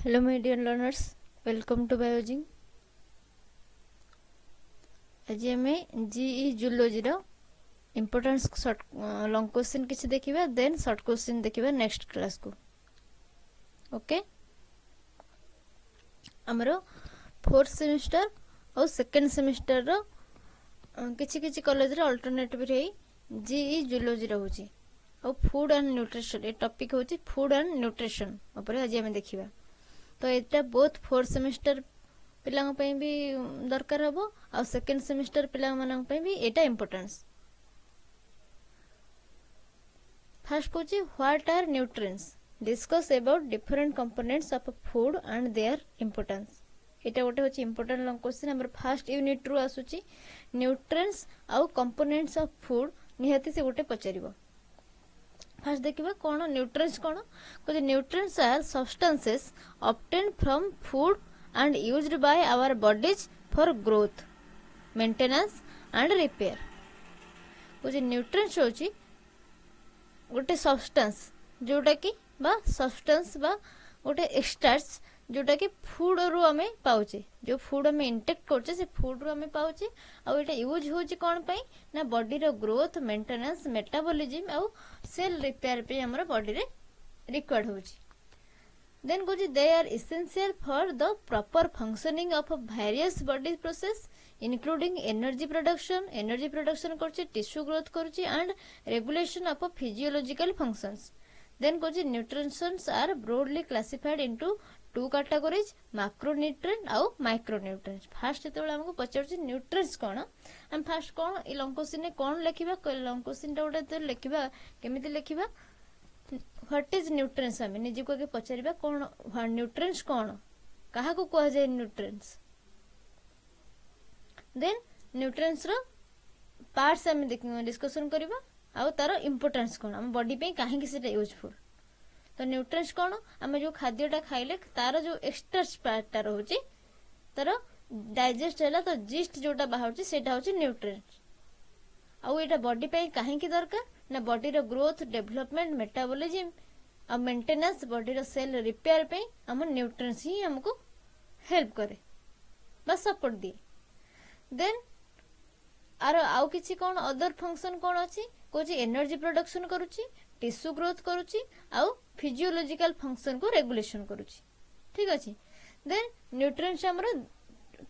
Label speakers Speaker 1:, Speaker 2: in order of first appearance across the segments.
Speaker 1: Hello my dear learners, welcome to Biology। आज आम GE zoology importance short long question किसी देखिबा then short question देखिबा next class को। ओके हमरो फोर्थ सेमिस्टर और सेकंड सेमिस्टर रो किछि किछि कॉलेज रे अल्टरनेटिव रे जीई जूलॉजी रहउची और food and nutrition A topic होची फूड एंड न्यूट्रिशन ऊपर आज आम देखिबा। तो एटा बोथ फोर्थ सेमिस्टर पिलांग पई भी दरकार हबो और सेकंड सेमिस्टर पिलांग मानंग पई भी एटा इंपोर्टेंस। फर्स्ट कोची what are nutrients, discuss about different components of food and their importance. एटा गोटे होची इंपोर्टेंट लॉन्ग क्वेश्चन। हमर फर्स्ट यूनिट रू आसुची न्यूट्रिएंट्स और कंपोनेंट्स ऑफ फूड निहाती से गोटे पचारिबो। फर्स्ट देखिबा कोन न्यूट्रिएंट्स कोन कोची nutrients are substances obtained from food and used by our bodies for growth, maintenance and repair। कुछ न्यूट्रिएंट्स होची गोटे सब्सटेंस जोटा कि बा सब्सटेंस बा गोटे एक्सट्रैक्ट्स जोटा कि फूड रू आमे पाउचे, जो फूड आमे इंटेक करचे से फूड रू आमे पाउचे और एटा यूज होची कोन पई ना बॉडी रो ग्रोथ, मेंटेनेंस, मेटाबॉलिज्म और सेल रिपेयर पे हमर बॉडी रे रिक्वायर्ड होची। Then goes they are essential for the proper functioning of various body process including energy production करछि, tissue growth करछि and regulation of physiological functions। Then goes nutrients are broadly classified into two categories, macronutrient और micronutrient। First जेतेबेले हमको पचारछि nutrients कोन हम first कोन इ long question ने कोन लिखिबा long question टा उडा लिखिबा केमिति लिखिबा what is nutrients हमें निजे को के पचारिबा कोन न्यूट्रिएंट्स कोन कहा को कह जाय न्यूट्रिएंट्स। देन न्यूट्रिएंट्स रो पार्ट्स हमें डिस्कशन करबा आ तार इंपोर्टेंस कोन हम बॉडी पे काहे कि सेटा यूजफुल। तो न्यूट्रिएंट्स कोन हम जो खाद्यटा खाइले तार जो एक्स्ट्रा पार्ट ता रहउची तार डाइजेस्ट होला तो जीस्ट जोटा बाहरची सेटा होची न्यूट्रिएंट्स। आ एटा बॉडी पे काहे कि दरकार ना बॉडी रो ग्रोथ, डेवलपमेंट, मेटाबॉलिज्म और मेंटेनेंस, बॉडी रो सेल रिपेयर पे हम न्यूट्रिएंट्स ही हमको हेल्प करे बस सपोर्ट दिए। देन आरो आउ किछि कोन अदर फंक्शन कोन अछि कोछि एनर्जी प्रोडक्शन करूछि, टिश्यू ग्रोथ करूछि और फिजियोलॉजिकल फंक्शन को रेगुलेशन करूछि। ठीक अछि। देन न्यूट्रिएंट्स हमरो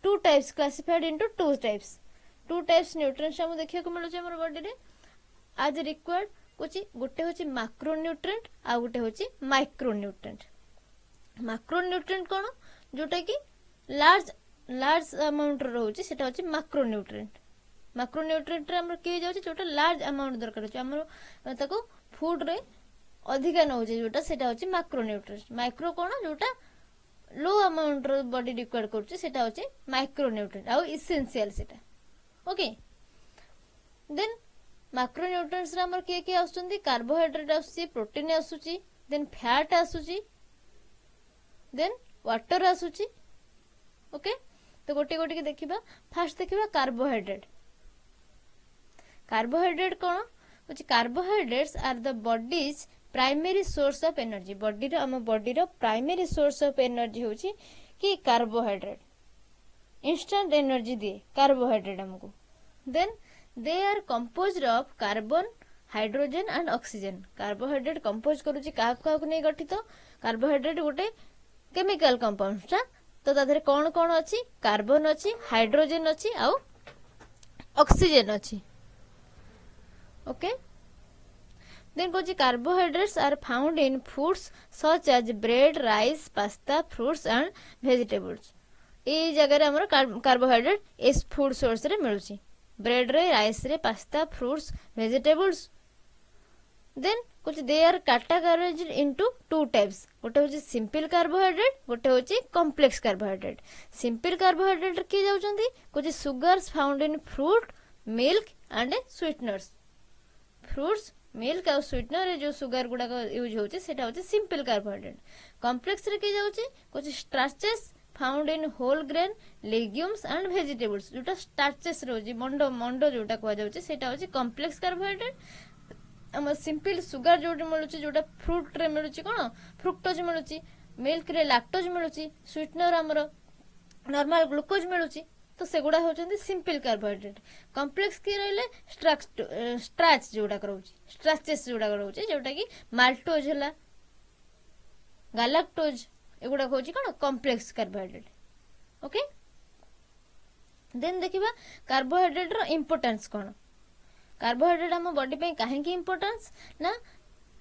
Speaker 1: two types classified into two types nutrients हम देखिया को मिलुछि हमर बॉडी रे आज रिक्वायर्ड कुछ गोटे होची मैक्रोन्यूट्रिएंट आ गोटे होची माइक्रोन्यूट्रिएंट। मैक्रोन्यूट्रिएंट कोन जोटा कि लार्ज अमाउंट रहउची सेटा होची मैक्रोन्यूट्रिएंट। मैक्रोन्यूट्रिएंट रे हमर के जाउची जोटा लार्ज अमाउंट दरकार होची हमर ताको फूड रे अधिका न होची जोटा सेटा होची मैक्रोन्यूट्रिएंट। माइक्रो कोन जोटा लो अमाउंट रो बॉडी रिक्वायर्ड करची सेटा होची माइक्रोन्यूट्रिएंट आ एसेंशियल सेटा। ओके देन मैक्रोन्यूट्रिएंट्स रे हमर के के आसुचंदी कार्बोहाइड्रेट आसुची, प्रोटीन आसुची, देन फैट आसुची, देन वाटर आसुची। ओके तो गोटे गोटे के देखिबा। फर्स्ट देखिबा कार्बोहाइड्रेट। कार्बोहाइड्रेट कोन कुछ carbohydrates are the body's primary source of energy. Body रो हम बॉडी रो प्राइमरी सोर्स ऑफ एनर्जी होची कि कार्बोहाइड्रेट इंस्टेंट एनर्जी दिए कार्बोहाइड्रेट हमको। Then they are composed of carbon, hydrogen and oxygen। Carbohydrate compose करूची काहा को नै गठित कार्बोहाइड्रेट गोटे केमिकल कंपाउंड ता तो तादरे कोन कोन अछि कार्बन अछि, हाइड्रोजन अछि आ ऑक्सीजन अछि। ओके देन कोची carbohydrates are found in foods such as bread, rice, pasta, fruits and vegetables. ए जगह रे हमर कार्बोहाइड्रेट इस फूड सोर्स रे मिलुची ब्रेड रे, राइस रे, पास्ता, फ्रूट्स, वेजिटेबल्स। देन कुछ they are categorized into two types. गोटे होची सिंपल कार्बोहाइड्रेट, गोटे होची कॉम्प्लेक्स कार्बोहाइड्रेट। सिंपल कार्बोहाइड्रेट के जाउचंदी कुछ sugars found in fruit, milk and sweeteners. Fruits, milk और स्वीटनर रे जो सुगर गुडा का यूज होची सेटा होची सिंपल कार्बोहाइड्रेट। कॉम्प्लेक्स रे के जाउची कुछ starches found in whole grain, legumes and vegetables. जोटा स्टार्चेस रोजी मंडो जोटा कह जाउची सेटा होची कॉम्प्लेक्स कार्बोहाइड्रेट। हम सिंपल सुगर जोटा मिलुची जोटा फ्रूट रे मिलुची कोन फ्रुक्टोज मिलुची मिल्क रे लैक्टोज मिलुची, स्वीटनर हमर नॉर्मल ग्लूकोज मिलुची, तो सेगुड़ा होचंदी सिंपल कार्बोहाइड्रेट। कॉम्प्लेक्स की रहले स्ट्राच जोड़ा करूची, स्ट्राचेस जोड़ा करूची, जोटा कि माल्टोज हला, गैलेक्टोज, एगुड़ा होची कोन कॉम्प्लेक्स कार्बोहाइड्रेट। ओके, देन देखिबा कार्बोहाइड्रेट रो इंपोर्टेंस कोन। कार्बोहाइड्रेट हम बॉडी पे काहे की इंपोर्टेंस ना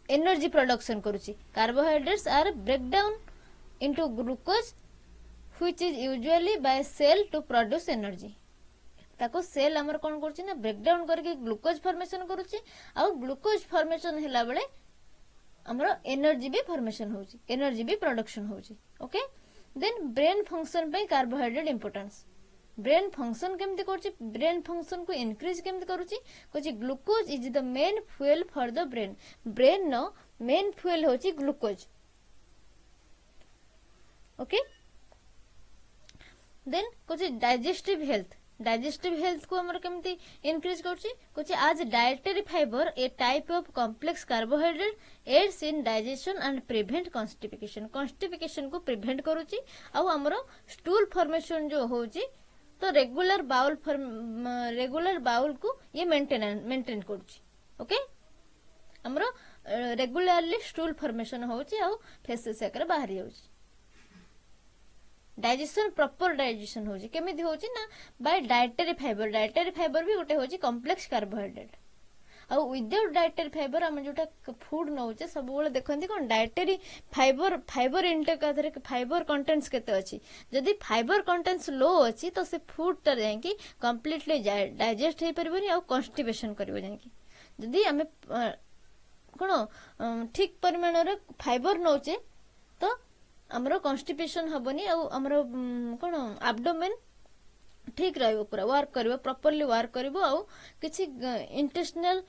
Speaker 1: एनर्जी प्रोडक्शन करूची। Carbohydrates are break down into glucose which is usually by cell to produce energy. ताको सेल हमर कोन करूची ना ब्रेक डाउन करके ग्लूकोज फॉर्मेशन करूची, आ ग्लूकोज फॉर्मेशन हैला बेले हमर एनर्जी भी फॉर्मेशन होची, एनर्जी भी प्रोडक्शन होची। ओके, देन ब्रेन फंक्शन पे कार्बोहाइड्रेट इंपोर्टेंस। ब्रेन फंक्शन केमती करूची, ब्रेन फंक्शन को इंक्रीज केमती करूची, कहूची glucose is the main fuel for the brain. Brain नो मेन फ्यूल होची ग्लूकोज। ओके, देन कहूची डाइजेस्टिव हेल्थ। डाइजेस्टिव हेल्थ को हमर केमती इंक्रीज करूची, कहूची आज dietary fibre a type of complex carbohydrate aids in digestion and prevent constipation. Constipation को प्रिवेंट करूची, आ हमर स्टूल फॉर्मेशन जो होची तो रेगुलर बाउल को ये मेंटेन करूची। ओके, हमरो रेगुलरली स्टूल फॉर्मेशन होची आ फेसेस एकरे बाहरी होची। डाइजेशन प्रॉपर डाइजेशन होची केमिति होची ना by dietary fibre. Dietary fibre भी गोटे होची कॉम्प्लेक्स कार्बोहाइड्रेट। आ विदाउट डायटरी फाइबर हम जोटा फूड नौचे सब बेले देखंती कोन डायटरी फाइबर इंटेक आधरे फाइबर कंटेंट्स केते अछि। जदि फाइबर कंटेंट्स लो अछि तो से फूड ता जाय कि कंप्लीटली डाइजेस्ट हे परबनी आ कॉन्स्टिपेशन करबो जाय कि। जदि हमें कोन ठीक परिमाण रे फाइबर नौचे तो हमरो कॉन्स्टिपेशन हबनी, आ हमरो कोन एब्डोमेन ठीक रहबो, पूरा वर्क करबो, प्रॉपर्ली वर्क करबो, आ किछि इंटेस्टिनल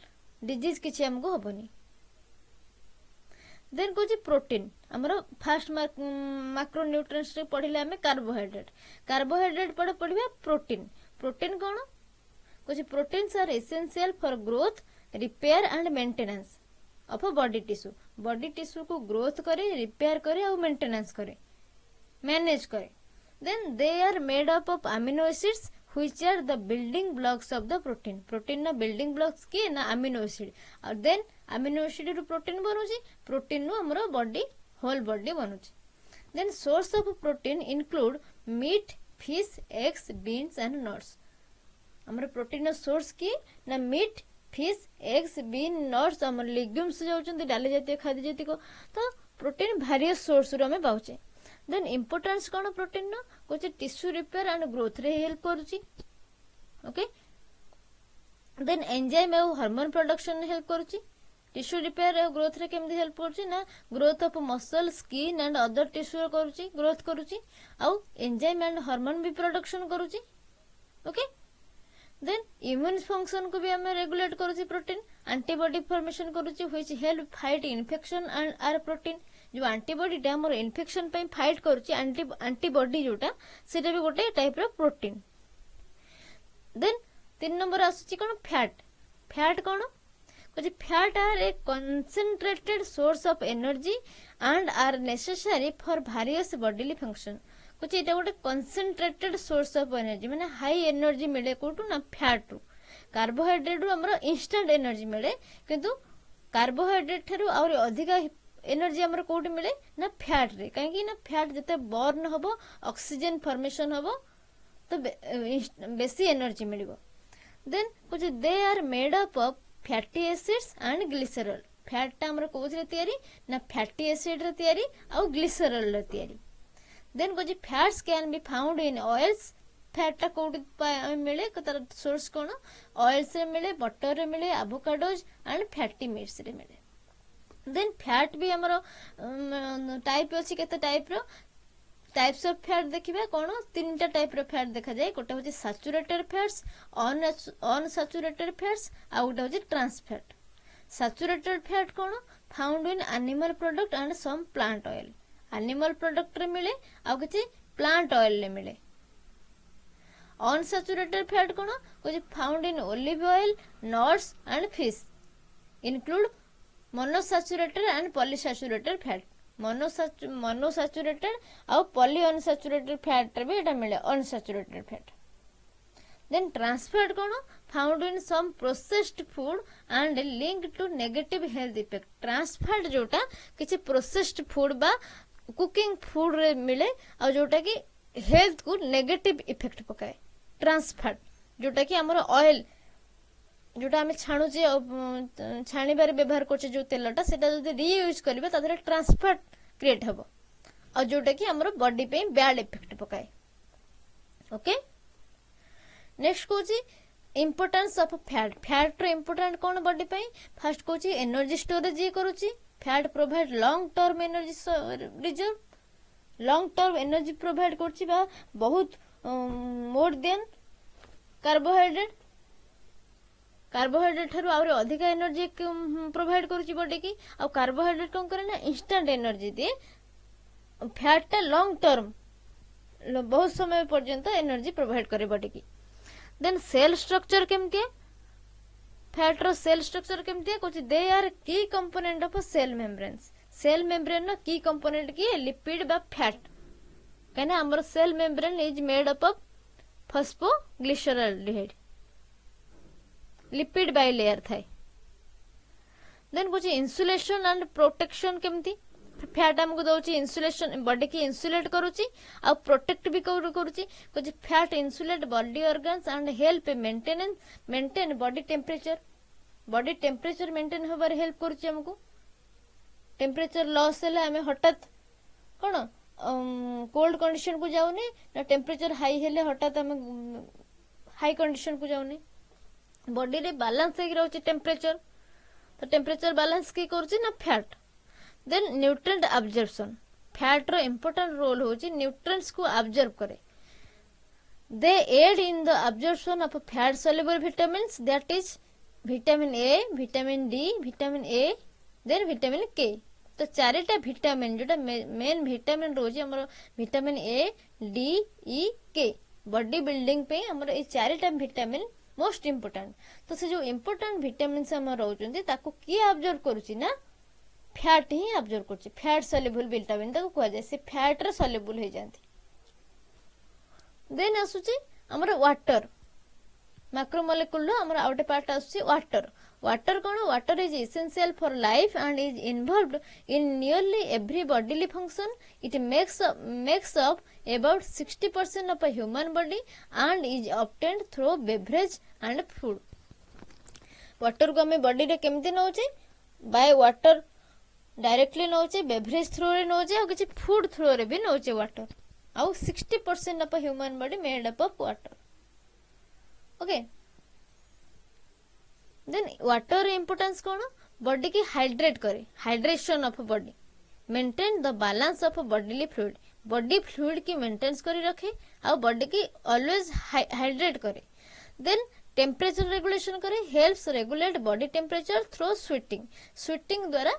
Speaker 1: डिजीज किछि हमको हबनी। देन कोछि प्रोटीन। हमरो फर्स्ट मैक्रो न्यूट्रिएंट्स रे पढिले हमें कार्बोहाइड्रेट। कार्बोहाइड्रेट पढिबा प्रोटीन। प्रोटीन कोन कोछि proteins are essential for growth, repair and maintenance of body tissue. Body tissue को ग्रोथ करे, रिपेयर करे और मेंटेनेंस करे, मैनेज करे। Then they are made up of amino acids which are the building blocks of the protein. Protein na building blocks किए ना amino acid, और then amino acid रू protein बनुची, protein रू हमरो body whole body बनुची। Then source of protein include meat, fish, eggs, beans and nuts. हमरो protein ना source किए ना meat, fish, eggs, bean, nuts, हमरो legumes जाउचंती डाली जाती खाद्य जाती को, तो protein various source रू हमें पाउचे। देन इंपोर्टेंस कोन प्रोटीन नो कोछि टिश्यू रिपेयर एंड ग्रोथ रे हेल्प करूची। ओके, देन एंजाइम और हार्मोन प्रोडक्शन हेल्प करूची। टिश्यू रिपेयर और ग्रोथ रे केमदी हेल्प करूची ना growth of muscle, skin and other tissue करूची, ग्रोथ करूची, आ एंजाइम एंड हार्मोन भी प्रोडक्शन करूची। ओके, देन इम्यून फंक्शन को भी हमें रेगुलेट करूची प्रोटीन। एंटीबॉडी फॉर्मेशन करूची which help fight infection and are protein. जो एंटीबॉडी टा हमर इन्फेक्शन पे फाइट करूची, एंटीबॉडी जोटा सेटा भी गोटे टाइप रो प्रोटीन। देन 3 नंबर आसुची कोन फैट। फैट कोन कोछि fat are a concentrated source of energy and are necessary for various bodily function. कोछि एटा गोटे कंसंट्रेटेड सोर्स ऑफ एनर्जी, माने हाई एनर्जी मिले कोटू ना फैट रू। कार्बोहाइड्रेट रू हमर इंस्टेंट एनर्जी मिले, किंतु कार्बोहाइड्रेट थारु और अधिका एनर्जी हमर कोट मिले ना फैट रे। काहे ना फैट जते बर्न होबो, ऑक्सीजन फॉर्मेशन होबो, तो बेसी एनर्जी मिलिबो। देन कुछ they are made up of fatty acids and glycerol. Fat ता हमर कोथरे तयारी ना फैटी एसिड रे तयारी और ग्लिसरॉल रे तयारी। देन कुछ fats can be found in oils. Fat ता कोट मिले तार सोर्स कोन ऑयल्स रे मिले, बटर रे मिले, एवोकाडोज एंड फैटी मीट्स रे मिले। देन फैट भी हमरो टाइप अछि, केते टाइप रो टाइप्स ऑफ फैट देखिबा कोन 3टा टाइप रो फैट देखा जाय। कोटा होची सैचुरेटेड फैट्स, अनसैचुरेटेड फैट्स, आ गोटा होची ट्रांस फैट। सैचुरेटेड फैट कोन found in animal product and some plant oil. Animal product रे मिले आ किछि प्लांट ऑयल रे मिले। अनसैचुरेटेड फैट कोन कोछि found in olive oil, nuts and fish. Include monosaturated and polysaturated fat. Monosaturated आउ पॉली अनसैचुरेटेड फैट रे भी एटा मिले unsaturated fat. Then trans fat कौन found in some processed food and link to negative health effect. Trans fat जोटा किसी processed food बा cooking food रे मिले आ जोटा कि हेल्थ को नेगेटिव इफेक्ट पकाए। ट्रांस फैट जोटा कि हमर ऑयल जोटा आम छाणुचे छाणीबार व्यवहार करछे जो तेलटा सेटा जदि रीयूज करबे तादरे ट्रांस फैट क्रिएट हबो आ जोटा कि हमर बॉडी पे बैड इफेक्ट पकाए। ओके नेक्स्ट कोची इंपोर्टेंस ऑफ फैट। फैट रो इंपोर्टेंट कोन बॉडी पे फर्स्ट कोची एनर्जी स्टोरेज ये करूची। Fat provide long term energy reserve. Long term energy provide करची बा बहुत मोर देन कार्बोहाइड्रेट। कार्बोहाइड्रेट ठारू आउरे अधिक एनर्जी प्रोवाइड करूची बॉडी की। आ कार्बोहाइड्रेट कोन करे ना इंस्टेंट एनर्जी दे। फैट टा लॉन्ग टर्म बहुत समय पर्यंत एनर्जी प्रोवाइड करे बॉडी की। देन सेल स्ट्रक्चर केमती है फैट रो सेल स्ट्रक्चर केमती है कुछ they are key component of cell membrane. Cell membrane नो की कंपोनेंट की है लिपिड बा फैट कहना हमर cell membrane is made up of phosphoglyceraldehyde lipid bilayer थाए। देन कुछ इंसुलेशन एंड प्रोटेक्शन केमती फैट हमको दउची इंसुलेशन बॉडी की इंसुलेट करूची आ प्रोटेक्ट भी करूची। कुछ fat insulate body organs and help maintain body temperature. Body temperature maintain होबार हेल्प करूची हमको। टेम्परेचर लॉस हेले हमें हठात कोन कोल्ड कंडीशन को जाउनी ना टेम्परेचर हाई हेले हठात हमें हाई कंडीशन को जाउनी। बॉडी रे बैलेंस हेक रहउची टेम्परेचर तो टेम्परेचर बैलेंस की करूची ना fat. Then nutrient absorption fat रो इंपोर्टेंट रोल होची न्यूट्रिएंट्स को अब्जॉर्ब करे। They aid in the absorption of fat soluble vitamins that is vitamin A vitamin D vitamin A then vitamin K. तो चारिटा विटामिन जोटा मेन विटामिन रोजी हमर विटामिन ए डी ई के बॉडी बिल्डिंग पे हमर ए चारिटा विटामिन मोस्ट इंपोर्टेंट। तो से जो इंपोर्टेंट विटामिन हमर रहउचंती ताको की अब्जॉर्ब करूची ना फैट ही अब्जॉर्ब करछि। फैट सॉल्युबल विटामिन ताको कहै जाय से फैट रे सॉल्युबल हो जांती। देन आसुची हमर वाटर मैक्रोमोलेक्यूल रो हमर आउटे पार्ट आसुची वाटर। वाटर कोन water is essential for life and is involved in nearly every bodily function. It makes up about 60% of a human body and is obtained through beverage and food. Water को हमें body रे केमती नउची by water directly नउचे beverage through रे नउचे आ किछि फूड थ्रू रे भी नउचे वाटर आ 60% of human body made up of water. Okay then water importance कोन बॉडी की हाइड्रेट करे। Hydration of body maintain the balance of bodily fluid. Body fluid की मेंटेन करी रखे आ बॉडी की ऑलवेज हाइड्रेट करे। देन टेम्परेचर रेगुलेशन करे helps regulate body temperature through sweating. Sweating द्वारा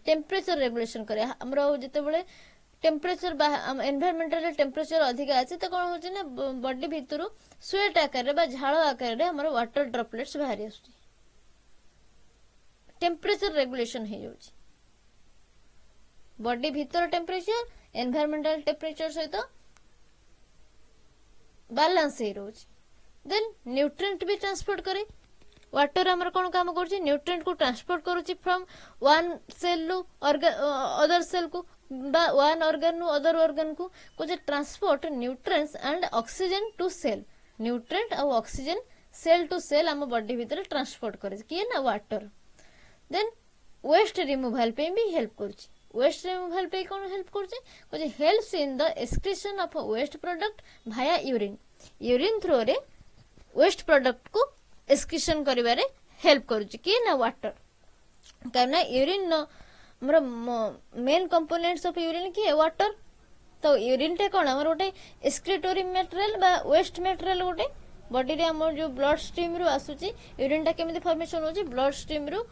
Speaker 1: टेम्परेचर रेगुलेशन करे। हमरो जते बळे टेम्परेचर एनवायरमेंटल टेम्परेचर अधिक अछि त कोन होछि ना बॉडी भितरु स्वेट आकार रे बा झाळ आकार रे हमरो वाटर ड्रॉपलेट्स बाहरी आछी। टेम्परेचर रेगुलेशन हे जाउछि बॉडी भीतर टेम्परेचर एनवायरमेंटल टेम्परेचर सहित बैलेंस हे रहउछि। देन न्यूट्रिएंट भी ट्रांसपोर्ट करे। वाटर हमर कोन काम करछि न्यूट्रिएंट को ट्रांसपोर्ट करूछि from one cell to other cell को बा वन ऑर्गन नु अदर ऑर्गन को कुछ transport nutrients and oxygen to cell. Nutrient और ऑक्सीजन सेल टू सेल हम बॉडी भीतर ट्रांसपोर्ट करे किए ना वाटर। देन वेस्ट रिमूवल पे भी हेल्प करछि। वेस्ट रिमूवल पे कोन हेल्प करछि कुछ helps in the excretion of waste product via urine. Urine through रे वेस्ट प्रोडक्ट को एक्सक्रीशन करिवारे हेल्प करूछि कि ना वाटर। काना यूरिन हमर मेन कंपोनेंट्स ऑफ यूरिन की है वाटर। तो यूरिन टे कोन हमर गोटे एक्सक्रीटोरी मटेरियल बा वेस्ट मटेरियल गोटे बॉडी रे हमर जो ब्लड स्ट्रीम रु आसुछि यूरिन टा केमिति फॉर्मेशन होछि ब्लड स्ट्रीम रु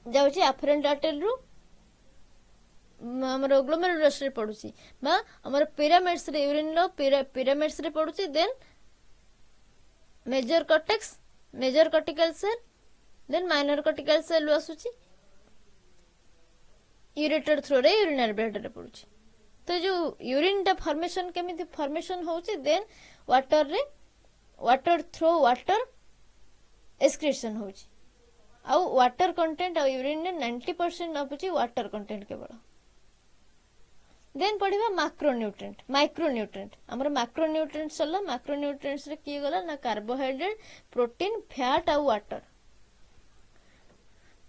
Speaker 1: जाउछि एफरेंट आर्टरी रु हमर ग्लोमेरुलस रे पडुछि बा हमर पिरामिड्स रे यूरिन रो पिरामिड्स रे पडुछि। Then major cortex major cortical cell then minor cortical cell आसुछि। यूरेटर थ्रू रे यूरिनरी ब्लैडर रे पड़ुची तो जो यूरिन टा फॉर्मेशन केमिति फॉर्मेशन होची then water through water excretion होची आउ वाटर कंटेंट आ यूरिन ने 90% अपुची वाटर कंटेंट केवल देन पढ़िबा मैक्रोन्यूट्रिएंट माइक्रोन्यूट्रिएंट हमर मैक्रोन्यूट्रिएंट सला मैक्रोन्यूट्रिएंट्स रे की गला ना कार्बोहाइड्रेट प्रोटीन फैट आ वाटर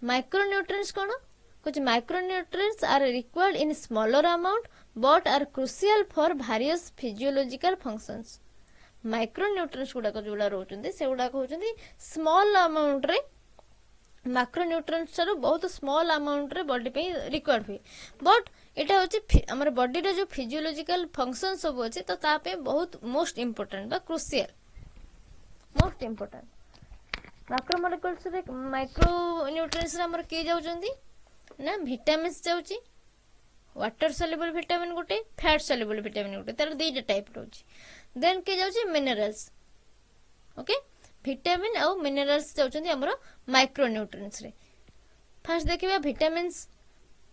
Speaker 1: माइक्रोन्यूट्रिएंट्स कोन कुछ micronutrients are required in smaller amount but are crucial for various physiological functions micronutrients गुडा को जोड़ा रहउचंदी से गुडा को होचंदी स्मॉल अमाउंट रे मैक्रोन्यूट्रिएंट्स रो बहुत स्मॉल अमाउंट रे बॉडी पे रिक्वायर्ड हुए बट एटा होची हमर बॉडी रे जो फिजियोलॉजिकल फंक्शन सब अछि तो ता पे बहुत मोस्ट इंपोर्टेंट बा क्रुशियल मोस्ट इंपोर्टेंट मैक्रोमोलेक्युल्स रे माइक्रोन्यूट्रिएंट्स रे हमर के जाउचंदी ना विटामिन्स जाउची वाटर सॉल्युबल विटामिन गोटे फैट सॉल्युबल विटामिन गोटे तार दुईटा टाइप रहउची देन के जाउची मिनरल्स ओके विटामिन और मिनरल्स जाउचंदी हमरो माइक्रोन्यूट्रिएंट्स रे फर्स्ट देखिबा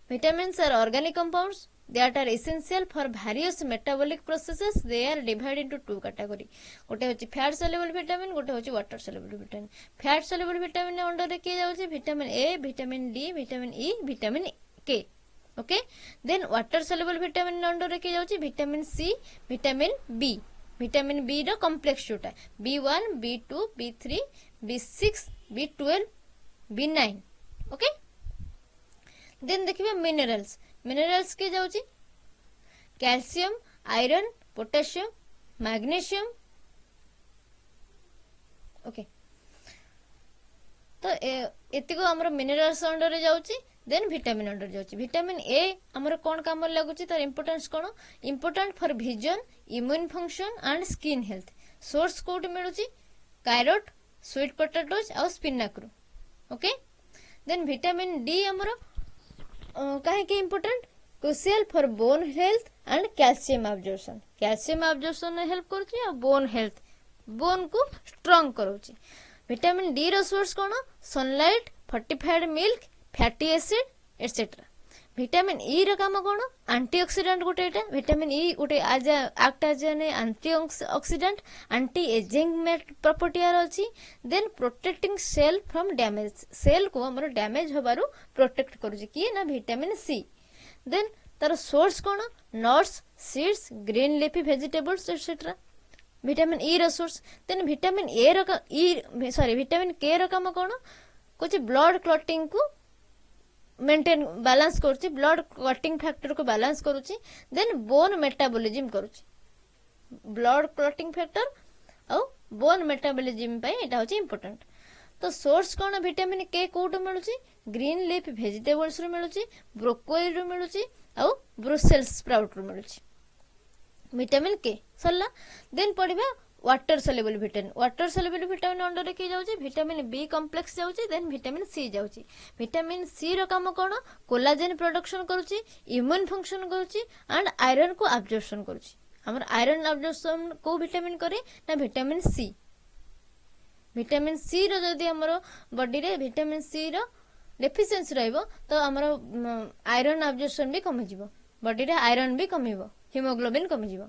Speaker 1: vitamins are organic compounds that are essential for various metabolic processes they are divided into two category गोटे होची फैट soluble vitamin गोटे होची water soluble vitamin fat soluble vitamin ने under रे के जाउची vitamin A vitamin D vitamin E vitamin K okay then water soluble vitamin ने under रे के जाउची विटामिन सी विटामिन बी रो कॉम्प्लेक्स जोटा B1 B2 B3 B6 B12 B9 okay then देखिबा मिनरल्स के जाउची calcium iron potassium magnesium okay तो एतिको हमर मिनरल्स अंडर रे जाउची देन विटामिन अंडर जाउची विटामिन ए हमर कोन काम लागुची तार इंपोर्टेंस कोन important for vision immune function and skin health source कोड मिलुची कैरोट स्वीट पोटैटोज और स्पिनाक्रु ओके देन विटामिन डी हमर काहे के important crucial for bone health and calcium absorption help करूची और बोन हेल्थ बोन को स्ट्रांग करूची विटामिन डी रो सोर्स कोन sunlight fortified milk fatty acid etcetera vitamin E रो काम कोन एंटीऑक्सीडेंट गोटे एटा विटामिन ई गोटे आज act as an antioxidant anti aging property आर अछि then protecting cell from damage cell को हमर डैमेज होबारु प्रोटेक्ट करूची कि ना विटामिन सी देन तार सोर्स कोन nuts seeds green leafy vegetables etcetera vitamin E रो सोर्स देन विटामिन ए रो विटामिन के रो काम कोन कुछ ब्लड क्लॉटिंग को मेंटेन बैलेंस करूची ब्लड क्लॉटिंग फैक्टर को बैलेंस करूची देन बोन मेटाबॉलिज्म करूची ब्लड क्लॉटिंग फैक्टर और बोन मेटाबॉलिज्म पे एटा होची इंपोर्टेंट तो सोर्स कोन विटामिन के कोड मिलुची ग्रीन लीफ वेजिटेबल्स रो मिलुची ब्रोकोली रो मिलुची और ब्रुसेल्स स्प्राउट रो मिलुची विटामिन के सरला देन पढ़िबा वाटर soluble vitamin अंडर रे की जाउची विटामिन बी कॉम्प्लेक्स जाउची देन विटामिन सी जाउची विटामिन सी रो काम कोन कोलाजेन प्रोडक्शन करूची इम्यून फंक्शन करूची एंड आयरन को एब्जॉर्प्शन करूची हमर आयरन एब्जॉर्प्शन को विटामिन करे ना विटामिन सी रो जदी हमर बॉडी रे विटामिन सी रो डेफिशिएंसी रहइबो तो हमर आयरन एब्जॉर्प्शन भी कम जिवो बॉडी रे आयरन भी कमिवो हीमोग्लोबिन कम जिवो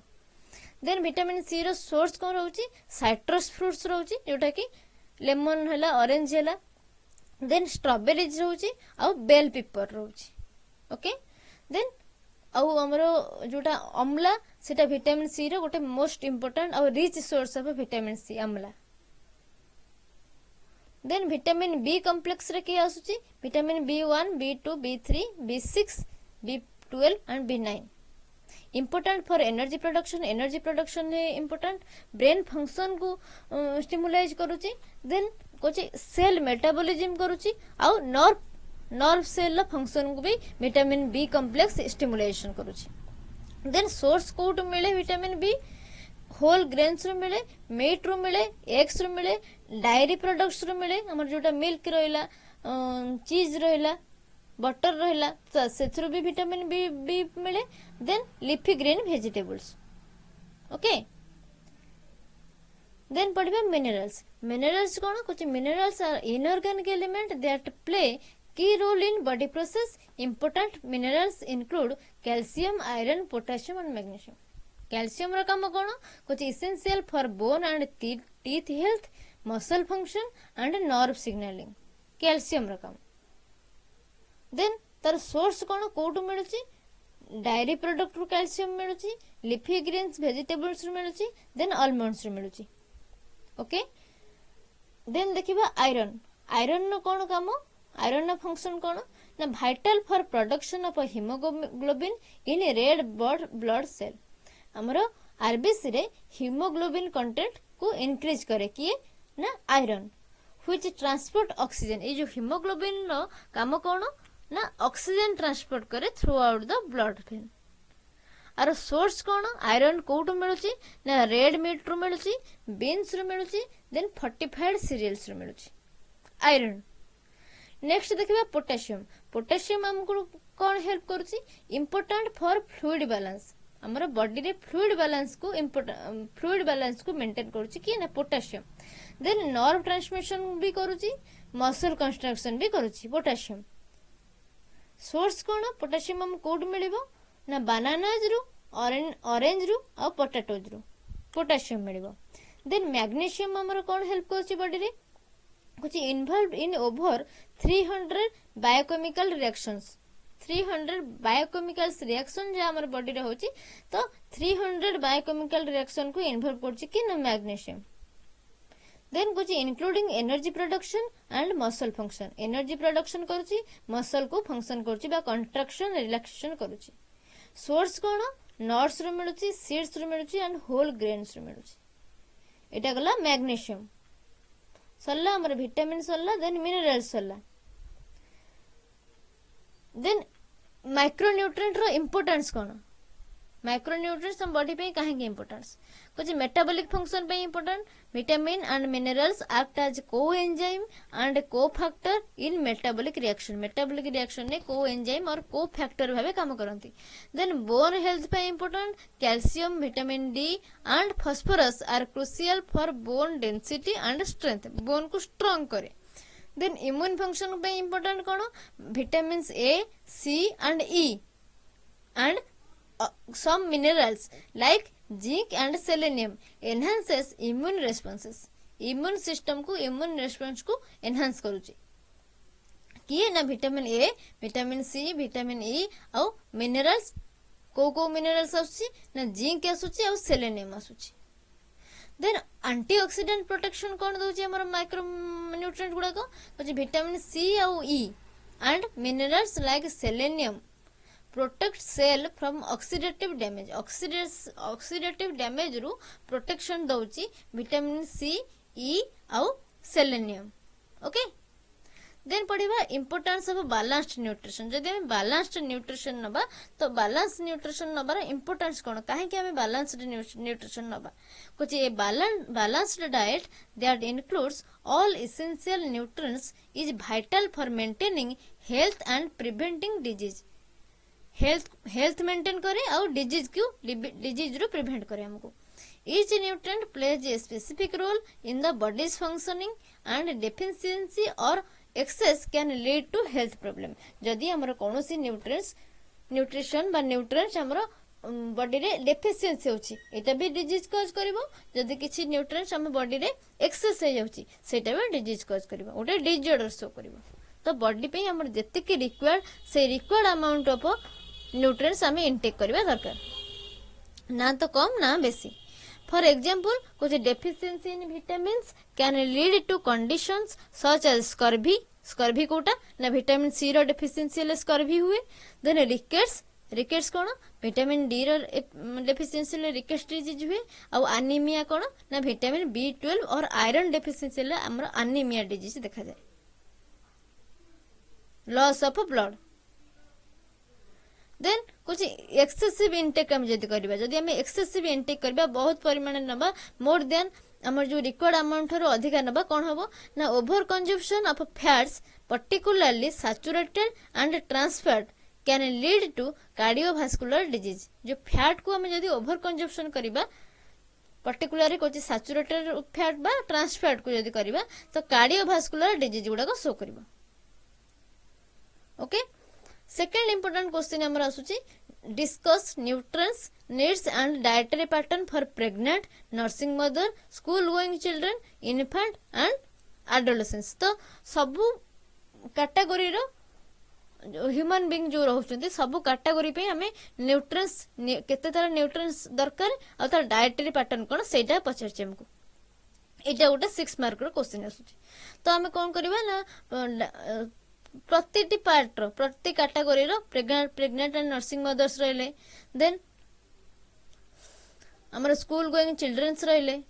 Speaker 1: देन विटामिन सी रो सोर्स कोन रहउची साइट्रस फ्रूट्स रहउची जोटा कि लेमन हला ऑरेंज हला देन स्ट्रॉबेरीज रहउची और बेल पेपर रहउची ओके देन आउ हमरो जोटा अमला सेटा विटामिन सी रो गोटे मोस्ट इंपोर्टेंट और rich source of vitamin C amla then vitamin B complex रे की आसुची vitamin B1 B2 B3 B6 B12 and B9 important for energy production है important brain function को stimulate करूची then कोची cell metabolism करूची और nerve cell ला function को भी vitamin B complex stimulation करूची then source कोट मिले vitamin B होल ग्रेन्स रो मिले मीट रो मिले एग्स रो मिले डायरी प्रोडक्ट्स रो मिले हमर जोटा मिल्क रहला चीज रहला बटर रहला तो सेथरो भी विटामिन बी मिले then leafy green vegetables okay then पढ़िबा मिनरल्स कोन कुछ minerals are inorganic element that play Key role in body process. Important minerals include calcium, iron, potassium and magnesium. Calcium ର କାମ କ'ଣ କହୁଛି essential for bone and teeth health, muscle function and nerve signaling. Calcium ର କାମ. Then ତାର source କ'ଣ କୋଉଠୁ ମିଳୁଛି? Dairy product ରୁ calcium ମିଳୁଛି, leafy greens vegetables ରୁ ମିଳୁଛି, then almonds ରୁ ମିଳୁଛି. Okay? Then ଦେଖିବା iron. Iron ର କ'ଣ କାମ? Iron ର function କ'ଣ ନା vital for production of hemoglobin in red blood cell. ଆମର आरबीसी रे hemoglobin content को increase करे किए ना iron which transport oxygen. ये जो hemoglobin रो काम କ'ଣ ना oxygen transport करे throughout the blood vein. आरो सोर्स କ'ଣ आयरन कोउटु मिलुची ना रेड मीट रो मिलुची, बीन्स रो मिलुची, देन फोर्टिफाइड सीरियल्स रो मिलुची आयरन. नेक्स्ट देखिबा पोटेशियम. पोटेशियम हमको कौन हेल्प करूची? Important for fluid balance. हमर बॉडी रे फ्लूइड बैलेंस को मेंटेन करूची कि ना पोटेशियम. देन नर्व ट्रांसमिशन भी करूची, मसल कंस्ट्रक्शन भी करूची पोटेशियम. सोर्स कोन पोटेशियम हम कोड मिलिबो ना बनानाज रु, ऑरेंज रु और पोटैटोज रु पोटेशियम मिलिबो. देन मैग्नीशियम हमर कोन हेल्प करूची बॉडी रे कुछ involve in over 300 biochemical reactions. 300 biochemical reaction जो हमारे बॉडी रे होची तो 300 बायोकेमिकल रिएक्शन को इन्वॉल्व करची कि ना मैग्नीशियम. देन कुछ including energy production and muscle function. Energy production करूची, मसल को फंक्शन करूची बा कंट्रैक्शन रिलैक्सेशन करूची. सोर्स कोन नट्स रो मिलुची, सीड्स रो मिलुची एंड होल ग्रेन्स रो मिलुची. एटा गला मैग्नीशियम. सरला हमर विटामिन सरला, देन मिनरल्स सरला. देन माइक्रोन्यूट्रिएंट रो इंपोर्टेंस कोन? माइक्रोन्यूट्रिएंट्स हम बॉडी पे काहे के इंपोर्टेंस कुछ मेटाबॉलिक फंक्शन पे important. Vitamin and minerals act as coenzyme and cofactor in metabolic reaction. Metabolic reaction ने कोएंजाइम और कोफैक्टर भाबे काम करंती. देन बोन हेल्थ पे important. Calcium, vitamin D and phosphorus are crucial for bone density and strength. Bone को strong करे. Then immune function पे important कोन? Vitamins A, C and E and some minerals like zinc and selenium enhances immune responses. immune system को immune response को enhance करूची किए ना vitamin A, vitamin C, vitamin E और minerals को minerals आसुची ना जिंक आसुची और सेलेनियम आसुची. देन एंटीऑक्सीडेंट प्रोटेक्शन कोन दोची हमर माइक्रो न्यूट्रिएंट गुडा को विटामिन सी और E and minerals like selenium protect cell from oxidative damage. Oxidative damage रु प्रोटेक्शन दउची विटामिन सी, ई और सेलेनियम. ओके. देन पढ़िबा इंपोर्टेंस ऑफ बैलेंस्ड न्यूट्रिशन. जदि हम बैलेंस्ड न्यूट्रिशन नबा तो बैलेंस न्यूट्रिशन नबार इंपोर्टेंस कोन? काहे कि हम बैलेंस्ड न्यूट्रिशन नबा कुछ a balanced diet that includes all essential nutrients is vital for maintaining health and preventing disease. Health maintain करे और डिजीज रू प्रिवेंट करे हमको. Each nutrient plays a specific role in the body's functioning and deficiency or excess can lead to health problem. जदि हमर कोनोसी nutrition बा nutrients हमर बॉडी रे डेफिशिएंसी होची एटा भी डिजीज कॉज करबो. जदि किछि न्यूट्रिएंट्स हम बॉडी रे एक्सेस हे जाउची सेटा भी डिजीज कॉज करबो, ओटे डिसऑर्डर शो करबो. तो बॉडी पे हमर जतिक रिक्वायर्ड से रिक्वायर्ड अमाउंट ऑफ न्यूट्रिएंट्स हमें इनटेक करबा दरकार, ना तो कम ना बेसी. फॉर एग्जांपल कुछ deficiency in vitamins can lead to conditions such as scurvy. Scurvy कोटा ना विटामिन सी रो डेफिशिएंसी ले स्कर्वी हुए. देन रिकेट्स कोन? विटामिन डी रो डेफिशिएंसी ले रिकेट्स डिजीज हुए. और एनीमिया कोन ना विटामिन B12 और आयरन डेफिशिएंसी ले हमर एनीमिया डिजीज देखा जाए. Loss of blood. देन कुछ एक्सेसिव इनटेक हम जदि करबा, जदि हम एक्सेसिव इनटेक करबा बहुत परिमाण नबा मोर देन हमर जो रिक्वायर्ड अमाउंट रो अधिक नबा कोन हबो ना over consumption of fats particularly saturated and trans fat can lead to cardiovascular disease. जो फैट को हम जदि ओवर कंजम्पशन करबा पर्टिकुलरली कुछ सैचुरेटेड फैट बा ट्रांस फैट को जदि करबा तो कार्डियोवास्कुलर डिजीज गुडा को शो करबा. ओके सेकेंड इंपोर्टेंट क्वेश्चन हमर आसुची discuss nutrients needs and dietary pattern for pregnant nursing mother school going children infant and adolescence तो सबु कैटेगरी रो ह्यूमन बीइंग जो रहउछन्ती सबु कैटेगरी पे हमें न्यूट्रिएंट्स केते तरह न्यूट्रिएंट्स दरकार आ तार डाइटरी पैटर्न कोन सेटा पछरचे हमको एटा गोटे 6 मार्क रो क्वेश्चन आसुची तो हमें कोन करबा ना प्रति पार्ट रो प्रति कैटेगरी रो प्रेग्नेंट एंड नर्सिंग मदर्स रहले देन हमर स्कूल गोइंग चिल्ड्रंस रहले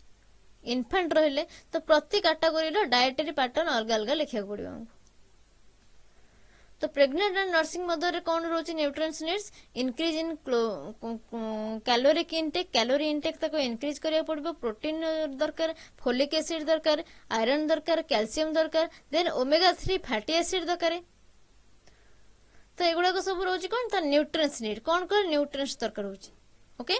Speaker 1: इन्फेंट रहले तो प्रति कैटेगरी रो डाइटरी पैटर्न अलग अलग लिखिया पड़िबो हमको तो प्रेग्नेंट एंड नर्सिंग मदर रे कौन रोची nutrients needs increase in caloric intake calorie intake तक इंक्रीज करिया पड़बो प्रोटीन दरकार फोलिक एसिड दरकार आयरन दरकार कैल्शियम दरकार देन ओमेगा 3 फैटी एसिड दरकार तो एगुड़ा सब रोची कौन ता न्यूट्रिएंट्स नीड कौन कौन न्यूट्रिएंट्स दरकार होची ओके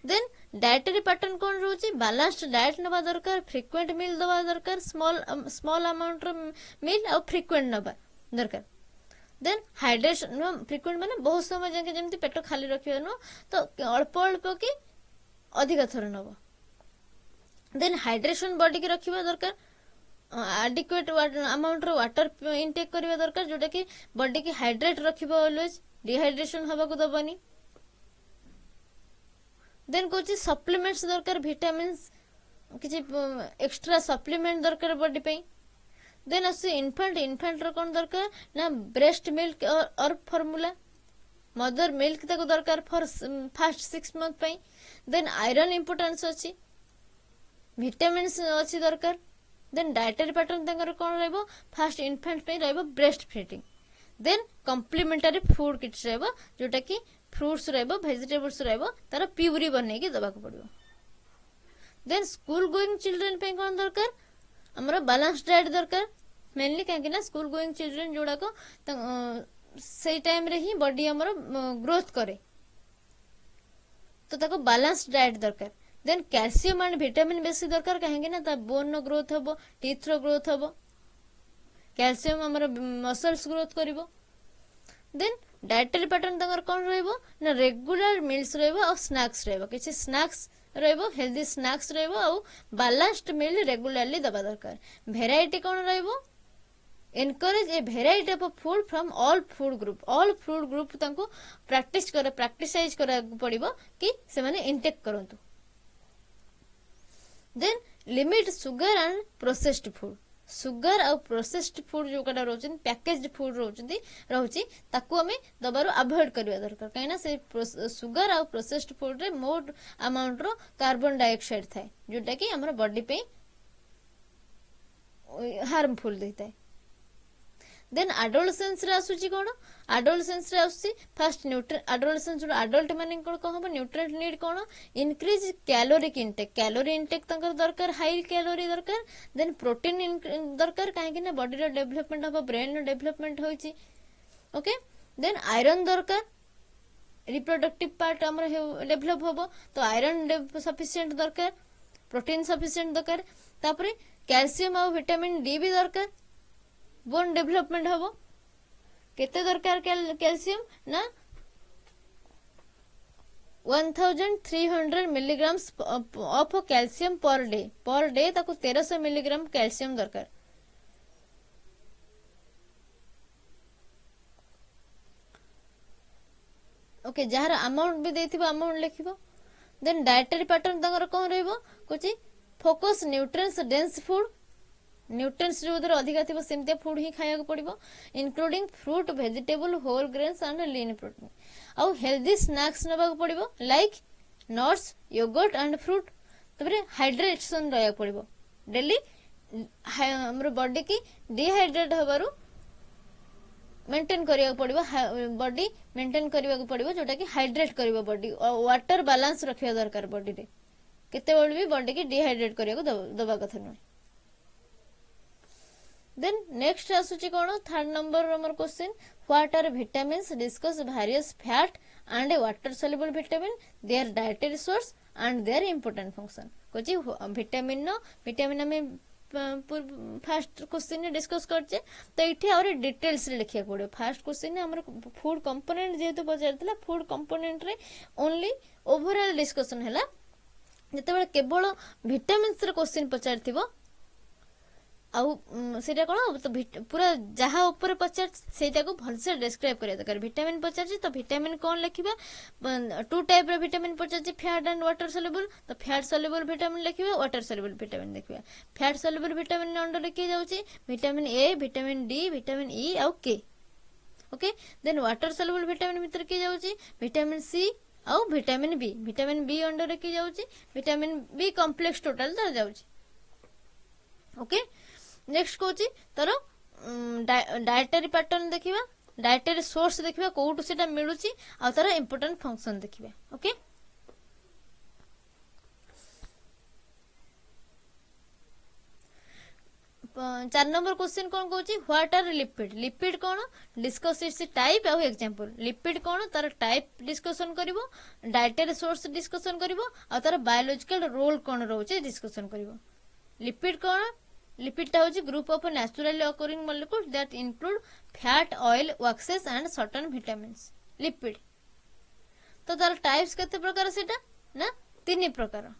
Speaker 1: देन डाइटरी पैटर्न कौन रोची बैलेंस्ड डाइट नबा दरकार फ्रीक्वेंट मील दबा दरकार स्मॉल अमाउंट रो मील और फ्रीक्वेंट नबा दरकार देन हाइड्रेशन फ्रीक्वेंट माने बहुत समय जाके जेमती पेट खाली रखियो न तो अल्प अल्प की अधिक थर नब देन हाइड्रेशन बॉडी की रखिबा दरकार एडिक्वेट अमाउंट रो वाटर इनटेक करबा दरकार जोटा कि बॉडी की हाइड्रेट रखिबा ऑलवेज डिहाइड्रेशन हबा को दबनी देन कोची सप्लीमेंट्स दरकार विटामिन्स किछि एक्स्ट्रा सप्लीमेंट दरकार बॉडी पे देन आसे इन्फेंट रो कौन दरकार ना ब्रेस्ट मिल्क और फॉर्मूला मदर मिल्क तक दरकार फॉर फर्स्ट 6 मंथ पे देन आयरन इंपोर्टेंस अछि विटामिन्स अछि दरकार देन डाइटरी पैटर्न तंगर कौन रहबो फर्स्ट इन्फेंट पे रहबो breast feeding then complementary food kits रहबो जोटा कि फ्रूट्स रहबो वेजिटेबल्स रहबो तार प्यूरी बनै के दबा को पड़िबो देन स्कूल गोइंग चिल्ड्रन पे कौन दरकार हमरा बैलेंस डाइट दरकार मेनली कहीं ना स्कूल गोइंग चिल्ड्रन जोड़ा को से टाइम रे ही बॉडी हमर ग्रोथ करे तो ताको बैलेंस डाइट दरकार देन कैल्शियम एंड विटामिन बेसी दरकार कहीं ना ता बोन नो ग्रोथ हबो टीथ रो ग्रोथ हबो कैल्शियम हमर मसल्स ग्रोथ करिवो देन डाइटरी पैटर्न तंगर कौन रहबो ना रेगुलर मील्स रहबो और स्नैक्स रहबो किछि स्नैक्स रहबो हेल्दी स्नैक्स रहबो और बैलेंस्ड मील रेगुलरली दबा दरकार वेराइटी कौन रहबो encourage a variety of food from all food group तांको प्रैक्टिसाइज करा पड़िबो कि से माने इनटेक करंतु then limit sugar and processed food sugar और प्रोसेस्ड फूड जो कटा रोचन पैकेज्ड फूड रोची ताकू हमें दबारो अवॉइड करबा दरकार काइना से सुगर और प्रोसेस्ड फूड रे मोर अमाउंट रो कार्बन डाइऑक्साइड थाए जोटा कि हमर बॉडी पे हार्मफुल देता है देन एडोलसेंस रे आसुची कोन एडोलसेंस रे आसुची फर्स्ट एडोलसेंस जो एडल्ट माने कोन कहबो न्यूट्रिएंट नीड कोन इंक्रीज कैलोरिक इनटेक तंकर दरकार हाई कैलोरी दरकार देन प्रोटीन दरकार काहे कि ना बॉडी रो डेवलपमेंट हो ब्रेन रो डेवलपमेंट होईची ओके देन आयरन दरकार रिप्रोडक्टिव पार्ट हमर डेवलप होबो तो आयरन सफिशिएंट दरकार प्रोटीन सफिशिएंट दरकार तापरे कैल्शियम और विटामिन डी भी दरकार बोन डेवलपमेंट हबो केते दरकार कैल्शियम ना 1300 milligrams of calcium per day ताको 1300 मिलीग्राम कैल्शियम दरकार ओके जहार अमाउंट भी देथिबो अमाउंट लिखिबो देन डाइटरी पैटर्न तंगर कोन रहबो कुछि focus nutrients dense food nutrients जो उधर अधिक थी सेमते फूड ही खाया पड़ो including fruit vegetable whole grains and lean protein आउ हेल्दी स्नैक्स नबा पड़ो like nuts yogurt and fruit तबरे हाइड्रेशन रहा पड़ो डेली हमर बॉडी की डिहाइड्रेट हबारु मेंटेन करिया पड़ो बॉडी मेंटेन करिया पड़ो जोटा कि हाइड्रेट करिवो बॉडी वाटर बैलेंस रखिया दरकार बॉडी रे केते बेल भी बॉडी की डिहाइड्रेट करिया दबा कथा न देन नेक्स्ट आसुची कोन थर्ड नंबर हमर question what are vitamins discuss various fat and water soluble vitamin their dietary source and their important function कोची विटामिन में फास्ट क्वेश्चन डिस्कस करछे तो एठी और डिटेल्स रे लिखिया पड़े फास्ट क्वेश्चन हमर फूड कंपोनेंट जेहेतु पचारथिला फूड कंपोनेंट रे ओनली ओवरऑल डिस्कशन हैला जेतेबेले केवल विटामिन्स रे क्वेश्चन पचारथिबो आउ सेटा कोन तो पूरा जहा ऊपर पचार सेटा को भल से डिस्क्राइब करिया दरकार विटामिन पचार तो विटामिन कोन लिखिबा टू टाइप रे विटामिन पचार फैट एंड वाटर सॉल्युबल तो फैट सॉल्युबल विटामिन लिखिबा वाटर सॉल्युबल विटामिन लिखिबा फैट सॉल्युबल विटामिन अंडर लिखि जाउची vitamin A vitamin D vitamin E आउ K okay then water soluble vitamin भीतर के जाउची विटामिन सी आउ विटामिन बी अंडर लिखि जाउची विटामिन बी कॉम्प्लेक्स टोटल तर जाउची ओके नेक्स्ट कोची तर डायटरी पैटर्न देखिबा डायटरी सोर्स देखिबा कोउटु सेटा मिलुची आ तर इंपोर्टेंट फंक्शन देखिबा ओके 4 नंबर क्वेश्चन कौन कहूँ व्हाट आर लिपिड लिपिड कौन डिस्कस इट्स टाइप आउ एग्जांपल लिपिड कौन तार टाइप डिस्कशन करिवो डाइटरी सोर्स डिस्कशन करिवो आ तार बायोलॉजिकल रोल कौन रहउचे डिस्कशन करिवो लिपिड कौन लिपिड टा होची group of naturally occurring molecules that include fat oil waxes and certain vitamins lipid तो तार टाइप्स केते प्रकार सेटा ना 3 प्रकार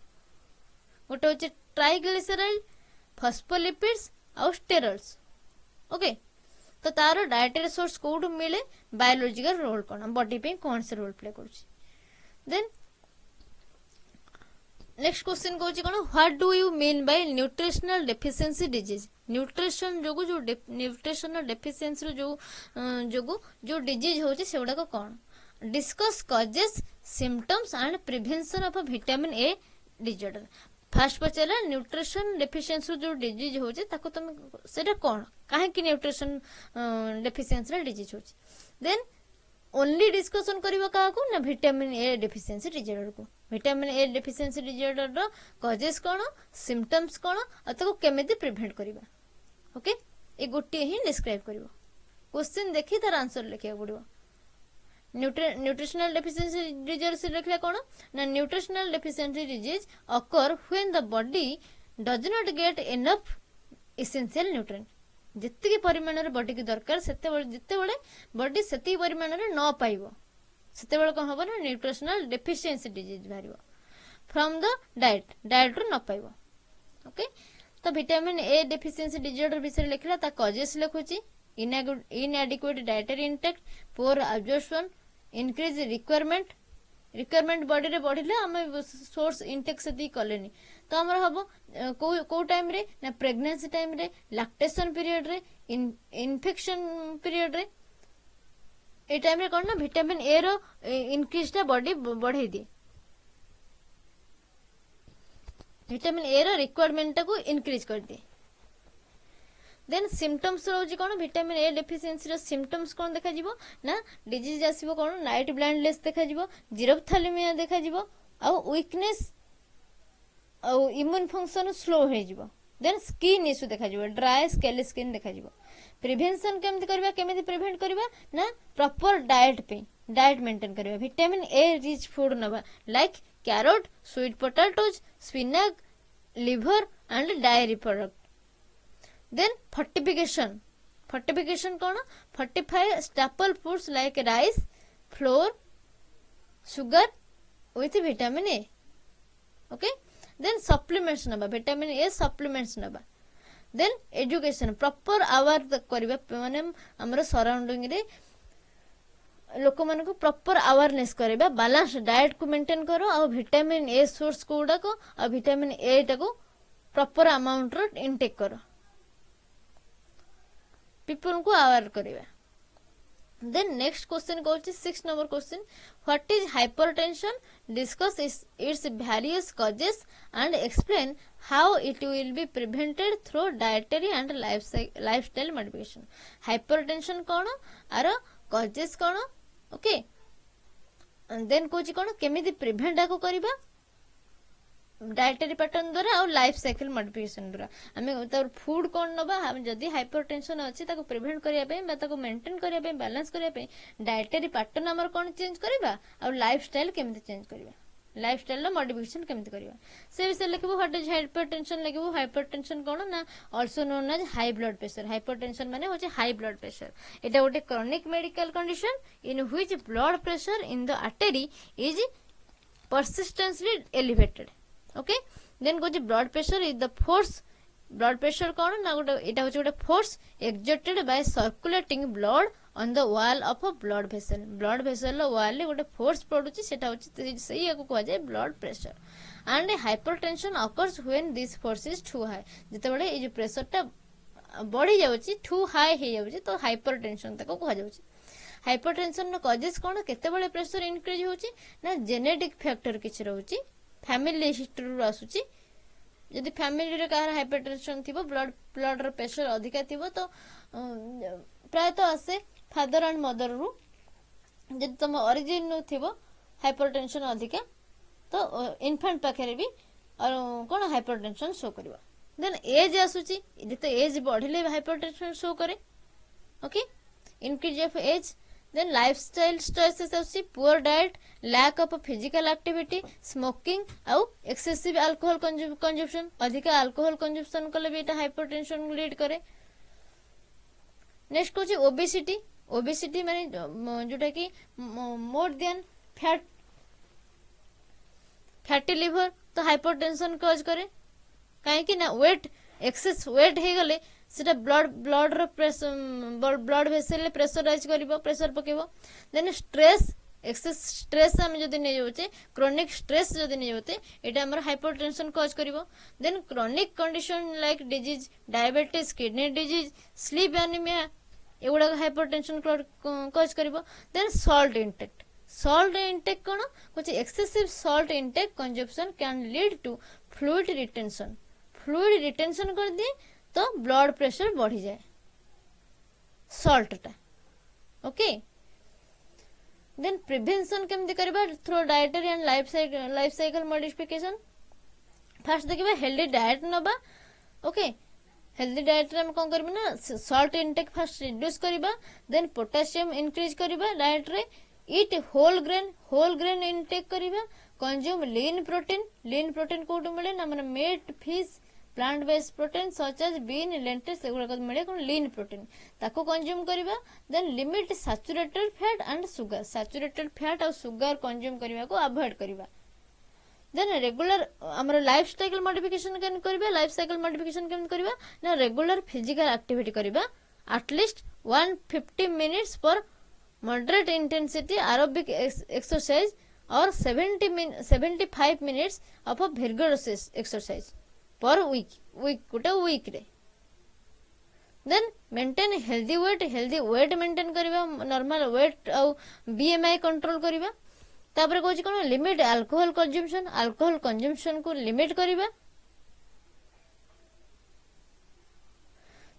Speaker 1: गोटे होची ट्राइग्लिसराइड फॉस्फोलिपिड्स और स्टेरॉइड्स ओके तो तार डायटरी सोर्स कोड मिले बायोलॉजिकल रोल कौन बॉडी पे कौन से रोल प्ले करूची देन नेक्स्ट क्वेश्चन कहूची कौन what do you mean by nutritional deficiency disease nutrition जोगु जो न्यूट्रिशनल डेफिशिएंसी जो डिजीज होची सेउडा को कौन discuss causes symptoms and prevention of vitamin A disorder first पचारा न्यूट्रिशन डेफिशिएंसी जो डिजीज होचे ताको तुम सेटा कोन काहे कि न्यूट्रिशन डेफिशिएंसी डिजीज होचे देन ओनली डिस्कशन करिवो का को ना विटामिन ए डेफिशिएंसी डिसऑर्डर को विटामिन ए डेफिशिएंसी डिसऑर्डर रो कॉजेस कोन सिम्पटम्स कोन आ ताको केमिति प्रिवेंट करिवा ओके ए गोटे ही डिस्क्राइब करिवो क्वेश्चन देखि तार आंसर लिखिया पड़िवो nutritional deficiency disease लिखले कोन ना nutritional deficiency disease occur when the body does not get enough essential nutrient जितके परिमाण रे बॉडी की दरकार सेते बेले जिते बेले बॉडी सेती परिमाण रे न पाइबो सेते बेले कोन होबो ना न्यूट्रिशनल डेफिशिएंसी डिजीज भारिबो फ्रॉम द डाइट रो न पाइबो ओके तो विटामिन ए डेफिशिएंसी डिसऑर्डर विषय लिखला ता कॉजेस लिखुची inadequate dietary intake poor absorption increase requirement body रे बढ़िले हम सोर्स इंटेक से दी कलेनी तो हमर हबो को टाइम रे ना प्रेगनेंसी टाइम रे लैक्टेशन पीरियड रे इन्फेक्शन पीरियड रे ए टाइम रे कोन ना विटामिन ए रो इंक्रीज ता बॉडी बढ़ाई दे विटामिन ए रो रिक्वायरमेंट को इंक्रीज कर दे देन सिम्पटम्स रोजी कोन विटामिन ए डेफिशिएंसी रो सिम्पटम्स कोन देखा जिवो ना डिजीज आसीबो कोन नाइट ब्लाइंडनेस देखा जिवो जीरोफ्थैलेमिया देखा जिवो आ वीकनेस आ इम्यून फंक्शन स्लो हो जिवो देन स्किन इशू देखा जिवो ड्राई स्केली स्किन देखा जिवो प्रिवेंशन केमति करबा केमति प्रिवेंट करबा ना प्रॉपर डाइट पे डाइट मेंटेन करबा विटामिन ए रिच फूड नबा like carrot sweet potatoes spinach liver and diary product then fortification कौन fortify staple foods like rice flour sugar with vitamin A okay then supplements नबा vitamin A supplements नबा then education proper aware करबा माने हमर surrounding रे लोक मन को प्रॉपर अवेयरनेस करबा बैलेंस डाइट को मेंटेन करो आ विटामिन ए सोर्स कोडा को आ विटामिन ए टा को प्रॉपर अमाउंट रो इनटेक करो people को अवेयर करिवा then next question कहउची 6 number question what is hypertension discuss its various causes and explain how it will be prevented through dietary and lifestyle modification hypertension कोन आरो causes कोन okay then कहउची कोन केमिति prevent को करिवा dietary pattern द्वारा और life cycle modification द्वारा हमें तर food कोन नबा हम जदी हाइपरटेंशन अछि ताको प्रिवेंट करिया पे बा ताको मेंटेन करिया पे बैलेंस करिया पे डाइटरी पैटर्न हमर कोन चेंज करबा और लाइफस्टाइल केमते चेंज करबा लाइफस्टाइल मॉडिफिकेशन केमती करबा से विषय लिखबो व्हाट इज हाइपरटेंशन लिखबो हाइपरटेंशन कोन ना also known as high blood pressure hypertension माने होचे हाई ब्लड प्रेशर एटा गोटे chronic medical condition in which blood pressure in the artery is persistently elevated okay then goes blood pressure is the force blood pressure कोन ना गोटे एटा होचे गोटे force exerted by circulating blood on the wall of a blood vessel wall गोटे force पडुची सेटा होची सही याको कहवा जाय blood pressure and hypertension occurs when this force is too high जते बडे ए जो प्रेशर टा बढ़ी जाउची too high हे जाउची तो हाइपरटेंशन तको कहवा जाउची हाइपरटेंशन नो कॉजेस कोन केते बळे प्रेशर इंक्रीज होउची ना जेनेटिक फैक्टर किछ रहउची फैमिली हिस्ट्री रु आसुची यदि फैमिली रे कार हाइपरटेंशन थिबो ब्लड रो प्रेशर अधिका थिबो तो प्राय तो आसे फादर एंड मदर रु यदि तुम ओरिजिन नु थिबो हाइपरटेंशन अधिका तो इन्फेंट पाखरे भी और कोन हाइपरटेंशन शो करबा देन एज आसुची यदि तो एज बढ़िले हाइपरटेंशन शो करे okay increase of age then lifestyle choices also poor diet lack of physical activity smoking au excessive alcohol consumption अधिका alcohol consumption कले भी एटा hypertension लीड करे नेक्स्ट कोची obesity माने जोटा कि मोर देन फैटी लिवर तो hypertension cause करे काहे कि ना वेट एक्सेस वेट हे गले सेटा ब्लड रो प्रेशर ब्लड वेसल ले प्रेशराइज करिवो प्रेशर पकेवो देन स्ट्रेस एक्सेस स्ट्रेस हम जदि नै जोचे क्रोनिक स्ट्रेस जदि नै जोते एटा हमर हाइपरटेंशन कॉज करिवो then chronic condition like disease diabetes kidney disease sleep anaemia एगुडा हाइपरटेंशन कॉज करिवो देन सॉल्ट इंटेक कोन कुछ excessive salt intake consumption can lead to fluid retention कर दिए तो ब्लड प्रेशर बढ़ी जाए सॉल्ट टा ओके देन प्रिवेंशन केमती करबा through dietary and life cycle modification first देखिबा हेल्दी डाइट नबा ओके हेल्दी डाइट रे हम कोन करबा ना सॉल्ट इंटेक फर्स्ट रिड्यूस करबा देन पोटेशियम इंक्रीज करबा डाइट रे ईट होल ग्रेन इंटेक करबा कंज्यूम लीन प्रोटीन कोटो मिले ना मन meat fish plant based protein such as bean lentils एगुडा मिले कोन लीन प्रोटीन ताको कंज्यूम करबा then limit saturated fat and sugar consume करबा को अवॉइड करबा देन रेगुलर हमर लाइफस्टाइल मॉडिफिकेशन केन करबा ना रेगुलर फिजिकल एक्टिविटी करबा at least 150 minutes per moderate intensity aerobic exercise or 75 minutes of a vigorous exercise per week गोटे वीक रे then maintain healthy weight maintain करबा नॉर्मल वेट और बीएमआई कंट्रोल करबा तापर कहछि कोन लिमिट अल्कोहल कंजम्पशन को लिमिट करबा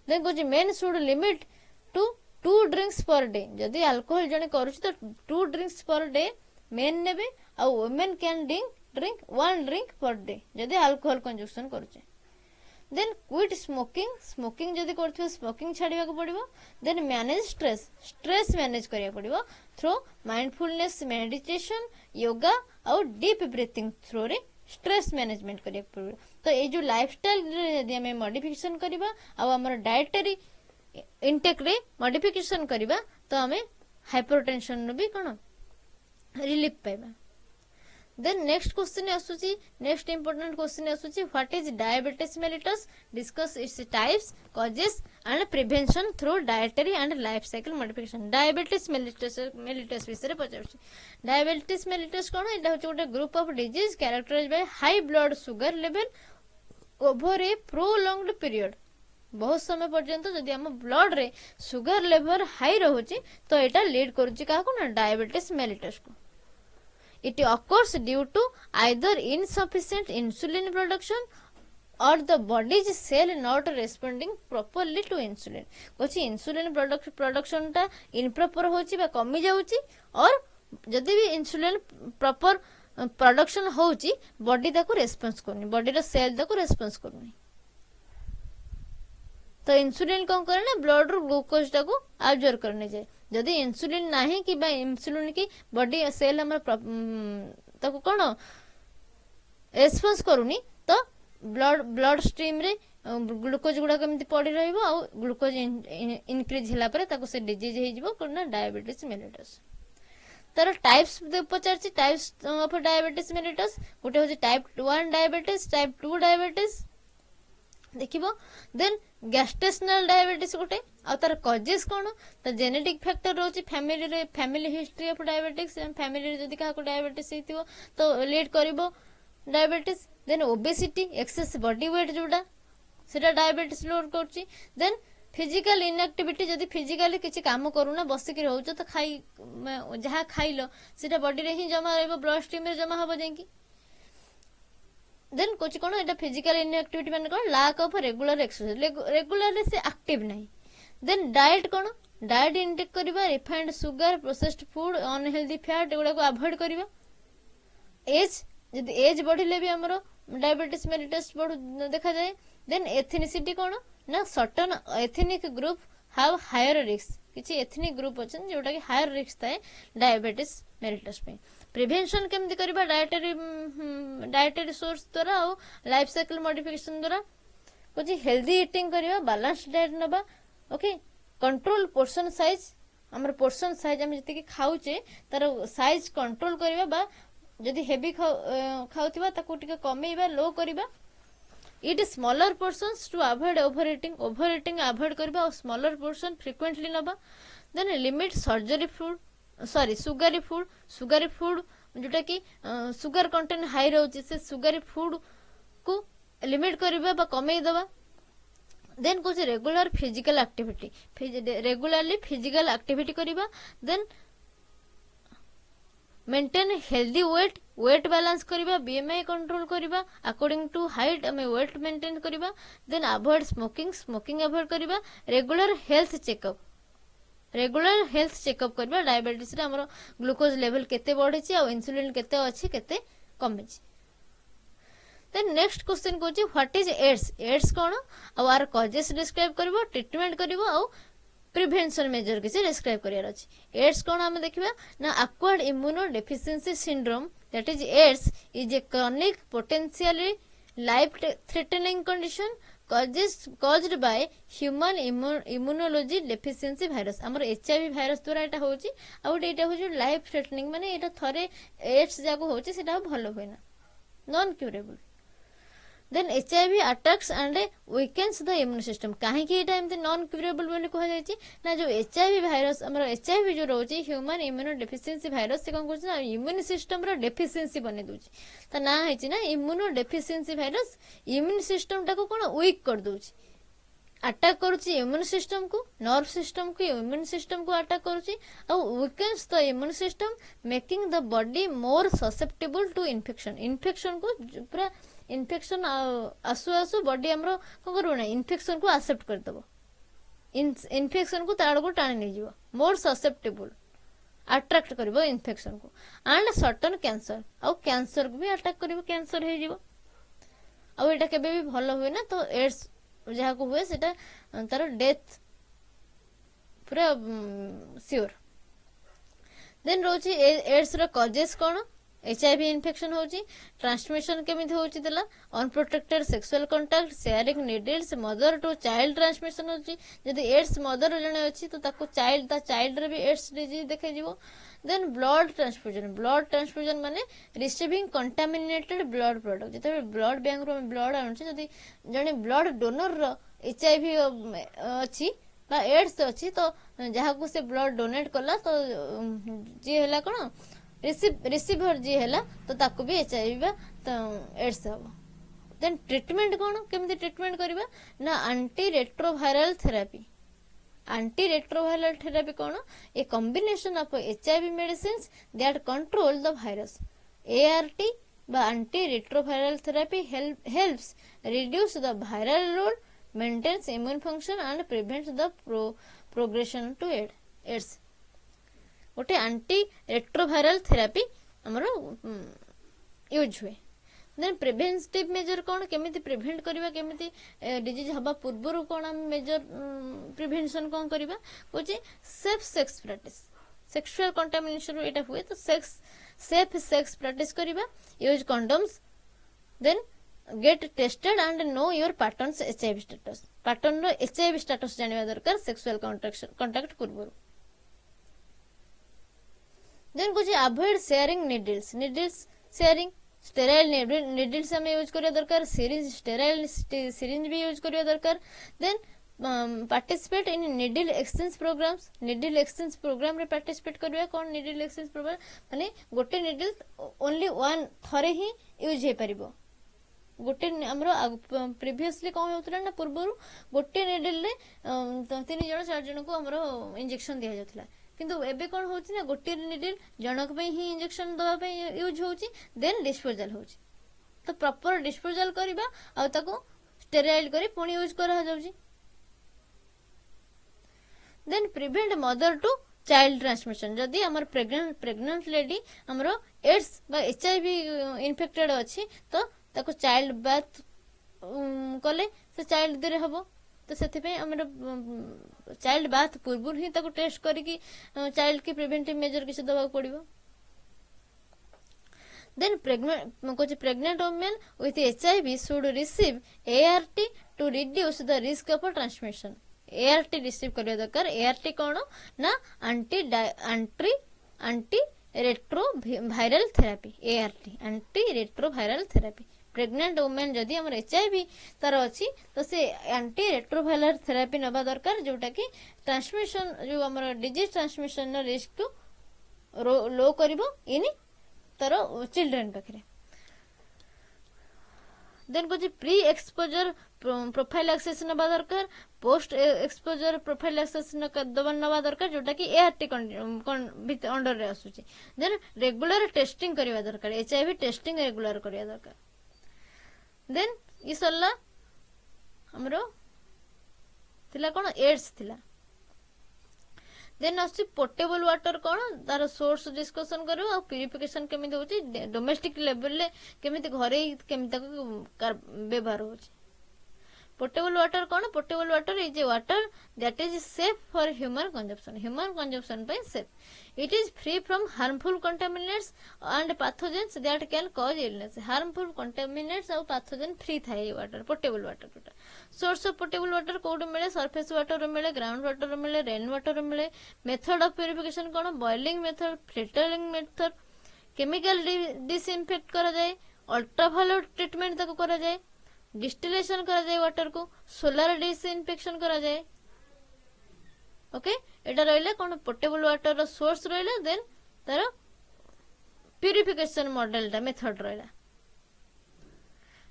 Speaker 1: देन कहछि men should limit to 2 drinks per day जदि अल्कोहल जने करूछि तो 2 ड्रिंक्स पर डे मेन नेबे और वुमेन कैन ड्रिंक 1 ड्रिंक पर डे जदि अल्कोहल कंजम्पशन करूचे देन क्विट स्मोकिंग जदि करथियो स्मोकिंग छाडिबा को पड़िबो देन मैनेज स्ट्रेस मैनेज करिया पड़िबो थ्रू माइंडफुलनेस मेडिटेशन योगा और डीप ब्रीथिंग थ्रू रे स्ट्रेस मैनेजमेंट करिया पड़िबो तो ए जो लाइफस्टाइल यदि हमें मॉडिफिकेशन करिबा आ हमर डाइटरी इंटेक रे मॉडिफिकेशन करिबा तो हमें हाइपरटेंशन नो भी कोन रिलीफ पाइबा देन नेक्स्ट क्वेश्चन आसुची नेक्स्ट इंपोर्टेंट क्वेश्चन आसुची what is diabetes mellitus discuss its types causes and prevention through dietary and life cycle modification diabetes mellitus विषय पचारछि डायबिटीज मेलिटस कोन एटा होचे गोटे group of disease characterised by high blood sugar level over a prolonged period बहुत समय पर्यंत जदि हम ब्लड रे शुगर लेवल हाई रहउची तो एटा लीड करूची का को ना डायबिटीज मेलिटस को It occurs due to either insufficient insulin production or the body's cell not responding properly to insulin. कुछ insulin production टा improper होची बा कमी जाउची और जदि भी insulin proper production होची बॉडी ताको रेस्पॉन्स करनी बॉडी रो सेल ताको रेस्पॉन्स करनी तो इंसुलिन कौन करे ना ब्लड रो ग्लूकोज टाको अब्जॉर्ब करने जाए जदि इंसुलिन नाही कि बा इंसुलिन की बॉडी सेल हमर ताको कोन रेस्पॉन्स करूनी तो ब्लड स्ट्रीम रे ग्लूकोज गुड़ा केमती पड़ी रहिबो आ ग्लूकोज इनक्रीज होला परे ताको से डिजीज हे जिवो कोना डायबिटीज मेलिटस। तार टाइप्स पचार टाइप्स ऑफ डायबिटीज मेलिटस गोटे होची टाइप 1 डायबिटीज टाइप 2 डायबिटीज देखिबो देन गैस्ट्रेशनल डायबिटीज गोटे आ तार कॉजेस कोन त जेनेटिक फैक्टर रोची family history of diabetes family जदी का को डायबिटीज हेतिबो तो लीड करिवो diabetes then obesity excess body weight जोडा सेटा डायबिटीज लोड करची देन फिजिकल इनएक्टिविटी जदी फिजिकली किछि काम करूना बसिक रहउछ तो खाई जहा खाइलो सेटा बॉडी रे ही जमा रहबो ब्लड स्ट्रीम रे जमा हबो जेंकी देन कोच कोन एटा फिजिकल इनएक्टिविटी माने कोन lack of regular exercise regularly से एक्टिव नहीं देन डाइट कोन डाइट इनटेक करबा refined sugar processed food unhealthy fat एगुडा को अवॉइड करबा एज जदी एज बढ़िले भी हमरो डायबिटीज मेलिटस बढ़ देखा जाए देन एथनिसिटी कोन ना certain ethnic group have higher risk किछि एथनिक ग्रुप अछन जोटा कि हायर रिस्क थाए डायबिटीज मेलिटस पे प्रिवेंशन केमति करबा डायटरी सोर्स द्वारा और लाइफ साइकिल मॉडिफिकेशन द्वारा कुछ हेल्दी ईटिंग करबा बैलेंस डाइट नबा ओके कंट्रोल पोर्शन साइज हमर पोर्शन साइज हम जति कि खाउचे तार साइज कंट्रोल करबा बा जदी हेवी खाउथिबा ताकू टिके कमेबा लो करबा eat smaller portions to avoid over eating avoid करबा और स्मॉलर पोर्शन फ्रीक्वेंटली नबा देन लिमिट सुगरी फूड जोटा कि सुगर कंटेंट हाई रहउची से सुगरी फूड को लिमिट करबा बा कमे दबा देन कुछ regular physical activity regularly physical activity करबा then maintain healthy weight balance करबा बीएमआई कंट्रोल करबा अकॉर्डिंग टू हाइट हमें वेट मेंटेन करबा देन अवॉइड स्मोकिंग अवॉइड करबा रेगुलर हेल्थ चेकअप करबा डायबिटीज रे हमरो ग्लूकोज लेवल केते बढ़िछि आ इंसुलिन केते अछि केते कमिछि देन नेक्स्ट क्वेश्चन कोछि व्हाट इज एड्स कोन आ आर कॉजेस डिस्क्राइब करबो ट्रीटमेंट करबो आ प्रिवेंशन मेजर किसी डिस्क्राइब करियर अछि एड्स कोन हम देखिबा ना acquired immunodeficiency syndrome that is AIDS is a chronic potentially life threatening condition caused by human immunology deficiency virus हमर एचआईवी वायरस द्वारा एटा होची आ एटा होची लाइफ थ्रेटनिंग माने एटा थरे एड्स जाको होची सेटा भलो होइना non curable then HIV attacks and weakens the immune system काहे कि एटा एमते नॉन क्यूरेबल बोली कहा जाय छी ना जो एचआईवी वायरस हमर एचआईवी जो रहउची ह्यूमन इम्यूनो डेफिशिएंसी वायरस से कोन करछ ना इम्यून सिस्टम रो डेफिशिएंसी बने दोची त ना है छी ना immunodeficiency virus immune system टाको कोन वीक कर दोची अटैक करूची इम्यून सिस्टम को नर्व सिस्टम को इम्यून सिस्टम को अटैक करूची और weakens the immune system making the body more susceptible to infection को पूरा इन्फेक्शन आसु बॉडी हमरो को करूना इन्फेक्शन को एक्सेप्ट कर दबो इन्फेक्शन को ताड़ को टाणी नै जीवो मोर ससेप्टेबल अट्रैक्ट करबो इन्फेक्शन को एंड सर्टेन कैंसर और कैंसर को भी अटैक करबो कैंसर हे जीवो आ एटा केबे भी भलो होय ना तो एड्स जहा को हुए सेटा तार डेथ पूरा श्योर देन रोची एड्स रो कॉजेस कोन एचआईवी इन्फेक्शन होची ट्रांसमिशन केमिति होची देला unprotected sexual contact sharing needles mother to child transmission होची यदि एड्स मदर जने अछि तो ताको चाइल्ड रे भी एड्स डिजीज देखे जीवो देन ब्लड ट्रांसफ्यूजन माने रिसीविंग कंटामिनेटेड ब्लड प्रोडक्ट जते ब्लड बैंक रो ब्लड आनछि यदि जने ब्लड डोनर रो एचआईवी अछि बा एड्स अछि तो जहा को से ब्लड डोनेट कला तो जे हला कोन रिसीवर जी हैला तो ताको भी एचआईवी बा तो एड्स हो देन ट्रीटमेंट कोन केमति ट्रीटमेंट करबा ना एंटी रेट्रोवायरल थेरेपी कोन a combination of HIV medicines that control the virus ART बा antiretroviral therapy helps reduce the viral load maintains immune function and prevents the progression to AIDS गोटे antiretroviral therapy हमरो use हुए then preventive measure कोन केमिति prevent करबा केमिति disease हबा पूर्वरु कोन हम मेजर प्रिवेंशन कोन करबा कोची safe sex practice sexual contamination एटा हुए तो सेफ सेक्स प्रैक्टिस करबा use condoms then get tested and know your partners HIV status partner HIV status जानिबा दरकार सेक्सुअल कांटेक्ट पूर्व देन कुछ avoid sharing needles sharing sterile needles हमें use करिया दरकार सिरिंज स्टेराइल सिरिंज भी यूज करिया दरकार then participate in needle exchange program रे पार्टिसिपेट करबा कोन निडल एक्सचेंज प्रोग्राम माने गोटे निडल ओनली वन थरे ही यूज हे परिबो गोटे हमरो प्रीवियसली कौन होतला ना पूर्वरु गोटे निडल रे 3 जण 4 जण को हमरो इंजेक्शन दिया जातला किंतु एबे कोन होची ना गोटे निडल जनक पे ही इंजेक्शन दवा पे यूज होची देन डिस्पोजल होची तो प्रॉपर डिस्पोजल करबा आ ताको स्टेराइल करी पुणी यूज करा जाउची then prevent mother to child transmission जदि हमर प्रेग्नेंट लेडी हमरो एड्स बा एचआईवी इन्फेक्टेड अछि तो ताको चाइल्ड बाथ कले से चाइल्ड देरे हबो तो सेति पे हमर चाइल्ड बाथ पूर्व ही ताको टेस्ट करी कि चाइल्ड की प्रिवेंटिव मेजर किछ दबा पड़िबो then pregnant women with HIV should receive ART to reduce the risk of transmission ART receive करिया दरकार ART कोन ना anti retro viral therapy ART anti retro viral therapy pregnant women जदि हमर एचआईवी तार अछि तो से एंटी रेट्रो वायरल थेरेपी नबा दरकार जोटा कि ट्रांसमिशन जो हमर डिजीज ट्रांसमिशन रिस्क को लो करिवो इन तार चिल्ड्रन पाखरे देन कुछ प्री एक्सपोजर प्रोफाइलैक्सिस नबा दरकार पोस्ट एक्सपोजर प्रोफाइलैक्सिस नबा दरकार जोटा कि ART अंडर रे आसुची देन रेगुलर टेस्टिंग करबा दरकार एचआईवी टेस्टिंग रेगुलर करबा दरकार देन ई सरला हमरो थिला कोन एड्स थिला देन आसी पोर्टेबल वाटर कोन तार सोर्स डिस्कशन करू आ प्यूरिफिकेशन केमिति होची डोमेस्टिक लेवल ले केमिति घरे केमिति व्यवहार होची पोर्टेबल वाटर कोन portable water is a water that is safe for human consumption पे safe it is free from harmful contaminants and pathogens that can cause illness harmful contaminants और पैथोजेन फ्री थाए वाटर पोर्टेबल वाटर जोटा source of portable water कोड मिले surface water मिले ground water मिले rain water मिले method of purification कोन boiling method filtering method chemical disinfect करा जाए अल्ट्रावायोलेट ट्रीटमेंट तक करा जाए डिस्टिलेशन करा जाए वाटर को सोलर डिसइंफेक्शन करा जाए ओके एटा रहले कोन पोर्टेबल वाटर रो सोर्स रहले देन तार प्यूरिफिकेशन मॉडल ता मेथड रहला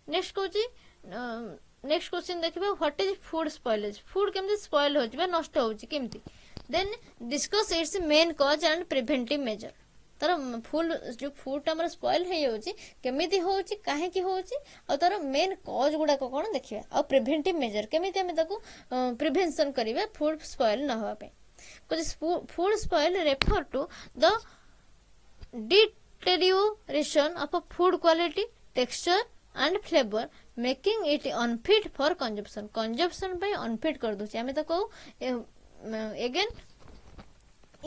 Speaker 1: नेक्स्ट क्वेश्चन देखिबा what is food spoilage food केमते स्पॉइल होची बा नष्ट होची केमती then discuss its main cause and preventive measure तार फूल जो फूड हमर स्पॉइल हे होची केमिति होची काहे की होची और तार मेन कॉज गुडा को कोन देखिबा और प्रिवेंटिव मेजर केमिति हम ताको प्रिवेंशन करिबा फूड स्पॉइल न होबा पे कुछ food spoil refer to the deterioration of food quality texture and flavour making it unfit for consumption पे अनफिट कर दोची हमें तो को अगेन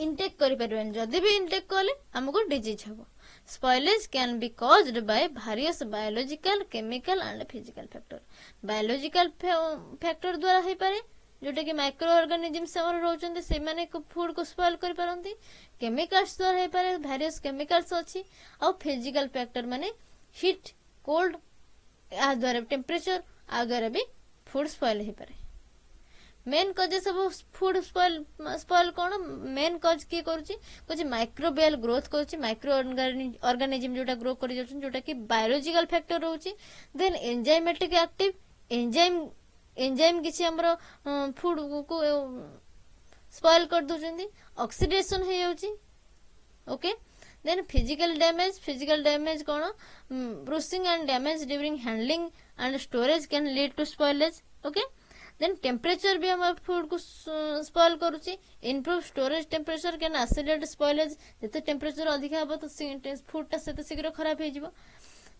Speaker 1: इनटेक करि परबेन जदि भी इनटेक कले हमको डिजीज हबो spoilage can be caused by various biological chemical and physical factor biological factor द्वारा हे पारे जोटा कि माइक्रो ऑर्गेनिजम्स हमर रहउचंते से माने फूड को स्पॉइल करि परंती केमिकल्स द्वारा हे पारे वेरियस केमिकल्स अछि और फिजिकल फैक्टर माने हीट कोल्ड आ द्वारा टेंपरेचर आ द्वारा भी फूड स्पॉइल हे पारे मेन कॉज सब फूड स्पॉइल कोन मेन कॉज की करूची कुछ माइक्रोबियल ग्रोथ करूची माइक्रो ऑर्गेनिज्म जोटा ग्रो करि जाउछन जोटा कि बायोलॉजिकल फैक्टर रहउची देन एंजाइमेटिक एक्टिव एंजाइम किछि हमरो फूड को स्पॉइल कर दोचंदी ऑक्सीडेशन हे जाउची ओके देन फिजिकल डैमेज कोन bruising and damage during handling and storage can lead to spoilage okay then temperature भी हम फूड को स्पॉइल करूची improve storage temperature can accelerate spoilage जते टेम्परेचर अधिक हबो तो फूड टा सेते शीघ्र खराब हे जिवो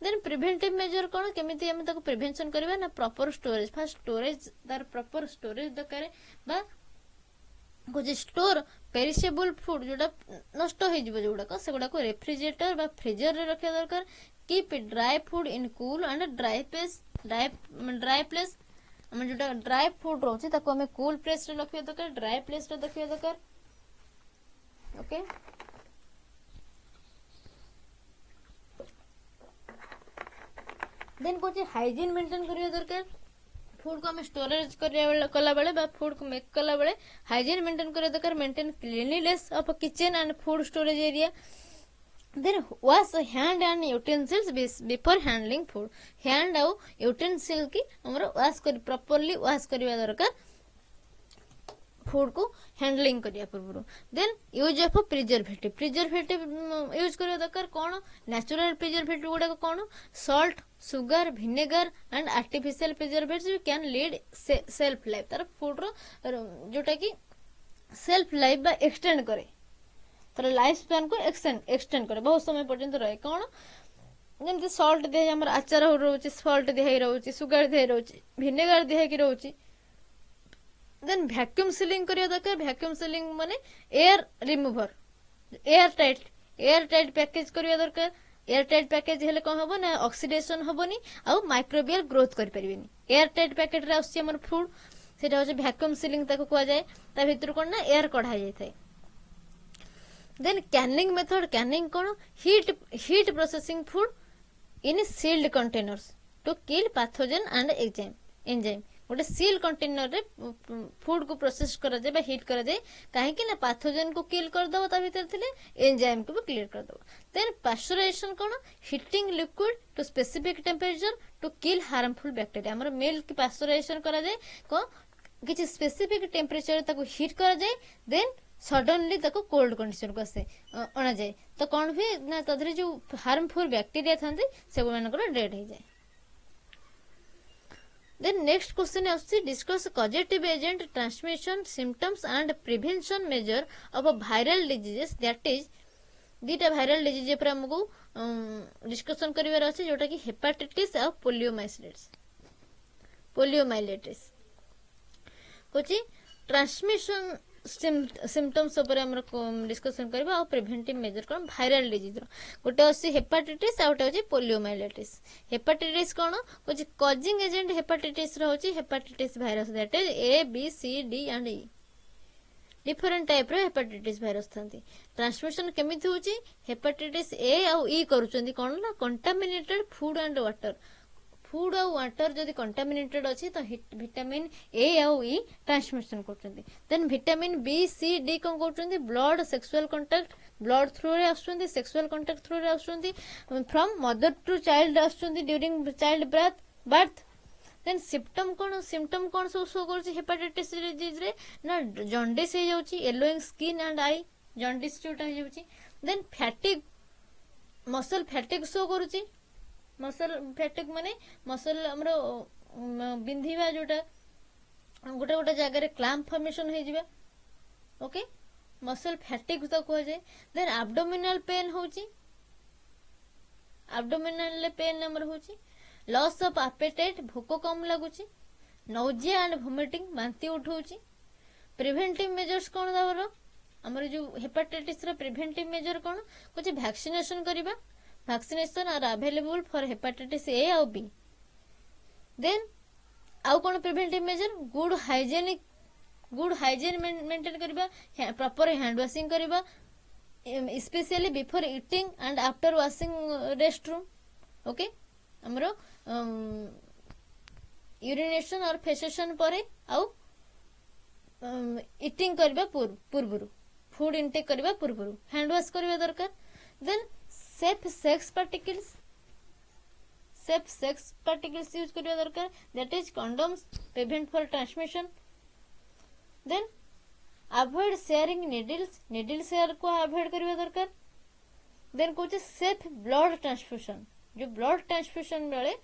Speaker 1: देन प्रिवेंटिव मेजर कोन केमिति हम ताको प्रिवेंशन करबा ना प्रॉपर स्टोरेज फर्स्ट स्टोरेज दार प्रॉपर स्टोरेज दरकार बा कुछ स्टोर पेरिशेबल फूड जोटा नष्ट हो जिवो जोडा को सेगुडा को रेफ्रिजरेटर बा फ्रीजर रे रखे दरकार keep dry food in cool and dry place आम जो ड्राई फूड रोचे ताको हमें कूल प्लेस रे रखिया दरकार ड्राई प्लेस रे रखिया दरकार ओके देन कोचे हाइजीन मेंटेन करिया दरकार फूड को हमें स्टोरेज कला बेले फूड को मेक कला बेले हाइजीन मेंटेन करिया दरकार maintain cleanliness of kitchen and food storage area then wash hand and utensils before handling food hand आउ यूटेंसिल की हमरो वॉश कर प्रॉपर्ली वॉश करिया दरकार फूड को हैंडलिंग करिया पूर्व then use of preservative use करिया दरकार कोन नेचुरल प्रिजर्वेटिव गुडा कोन salt sugar vinegar and artificial preservative can lead shelf life तार फूड रो जोटा की सेल्फ लाइफ बा एक्सटेंड करे तार लाइफ स्पैन को एक्सटेंड करे बहुत समय पर्यंत रहे कोन जेमति सॉल्ट दे हमर आचार हो रहउची सॉल्ट दे रहउची सुगर दे रहउची विनेगर दे की रहउची देन वैक्यूम सीलिंग करिया दरकार वैक्यूम सीलिंग माने air remover air tight package करिया दरकार एयर टाइट पैकेज हेले कोन हबो ना ऑक्सीडेशन हबोनी आ माइक्रोबियल ग्रोथ कर परिबेनी एयर टाइट पैकेट रे आसी हमर फूड सेटा होचे वैक्यूम सीलिंग ताको कुआ जाय ता भितर कोन ना एयर कढा जाय थाय देन कैनिंग मेथड कैनिंग कोन heat processing food in sealed containers to kill pathogen and enzyme गोटे सील कंटेनर रे फूड को प्रोसेस करा जाए हीट करा जाए कहीं ना पैथोजन को किल कर दो ता भीतर थिले एंजाइम को भी क्लियर कर दो देन पास्चराइजेशन कोन heating liquid to specific temperature to kill harmful bacteria हमर मिल्क पास्चराइजेशन करा जाए को किछि स्पेसिफिक टेम्परेचर ताको हीट करा जाए देन सडनली ताको कोल्ड कंडीशन को आसे अना जाए तो कोन भी ना तदरे जो हार्मफुल बैक्टीरिया थांते से मानकर डेड हो जाए Then next question is discuss causative agent transmission symptoms and prevention measure of a viral diseases that is दीटा viral disease पर हमको डिस्कशन करिवार अछि जोटा कि हेपाटाइटिस और पोलियोमाइलिटिस कोची ट्रांसमिशन सिम्पटम्स ऊपर हमर डिस्कशन करबा और प्रिवेंटिव मेजर कोन वायरल डिजीज गोटे अछि हेपाटाइटिस आ गोटे अछि पोलियोमाइलिटिस हेपाटाइटिस कोन कोची कॉजिंग एजेंट हेपाटाइटिस रहउची hepatitis virus that is A B C D and E different type रो हेपाटाइटिस वायरस थांती ट्रांसमिशन केमिति होची हेपाटाइटिस ए और ई करूचंदी कोन ना contaminated food and water food और वाटर जदि कंटामिनेटेड अछि तो विटामिन ए और ई ट्रांसमिशन करचंदी then vitamin B C D कोन करचंदी blood sexual contact blood through रे आछंदी सेक्सुअल कांटेक्ट थ्रू रे आछंदी फ्रॉम मदर टू चाइल्ड आछंदी during child birth then symptom कोन शो करछि हेपाटाइटिस डिजीज रे ना जॉन्डिस हे जाउछि yellowing skin and eye jaundice जोटा हे जाउछि then fatigue muscle fatigue show करूछि मसल फैटिग माने मसल हमरो बिंधिबा जोटा गोटे गोटे जगह रे क्लैम्प फॉर्मेशन हे जिबा ओके मसल फैटिग तो कह जाय देन एब्डोमिनल पेन होची एब्डोमिनल पेन हमर होची लॉस ऑफ एपेटाइट भूख कम लागुची नौजिया एंड वोमिटिंग बांती उठौची प्रिवेंटिव मेजर्स कोन दावर हमर जो हेपाटाइटिस रो प्रिवेंटिव मेजर कोन कुछ वैक्सीनेशन करिबा vaccination are available for hepatitis A और B then आउ कोन preventive measure good hygiene maintain करबा प्रॉपर हैंड वॉशिंग करबा specially before eating and after washing rest room okay हमरो यूरिनेशन और फेसेशन परे आउ ईटिंग करबा पूर्वरु फूड इनटेक करबा पूर्वरु हैंड वॉश करबा दरकार then safe sex particles use करिया दरकार that is condoms prevent for transmission then avoid sharing needle share को अवॉइड करिया दरकार देन कोचे सेफ ब्लड ट्रांसफ्यूजन जो ब्लड ट्रांसफ्यूजन बेले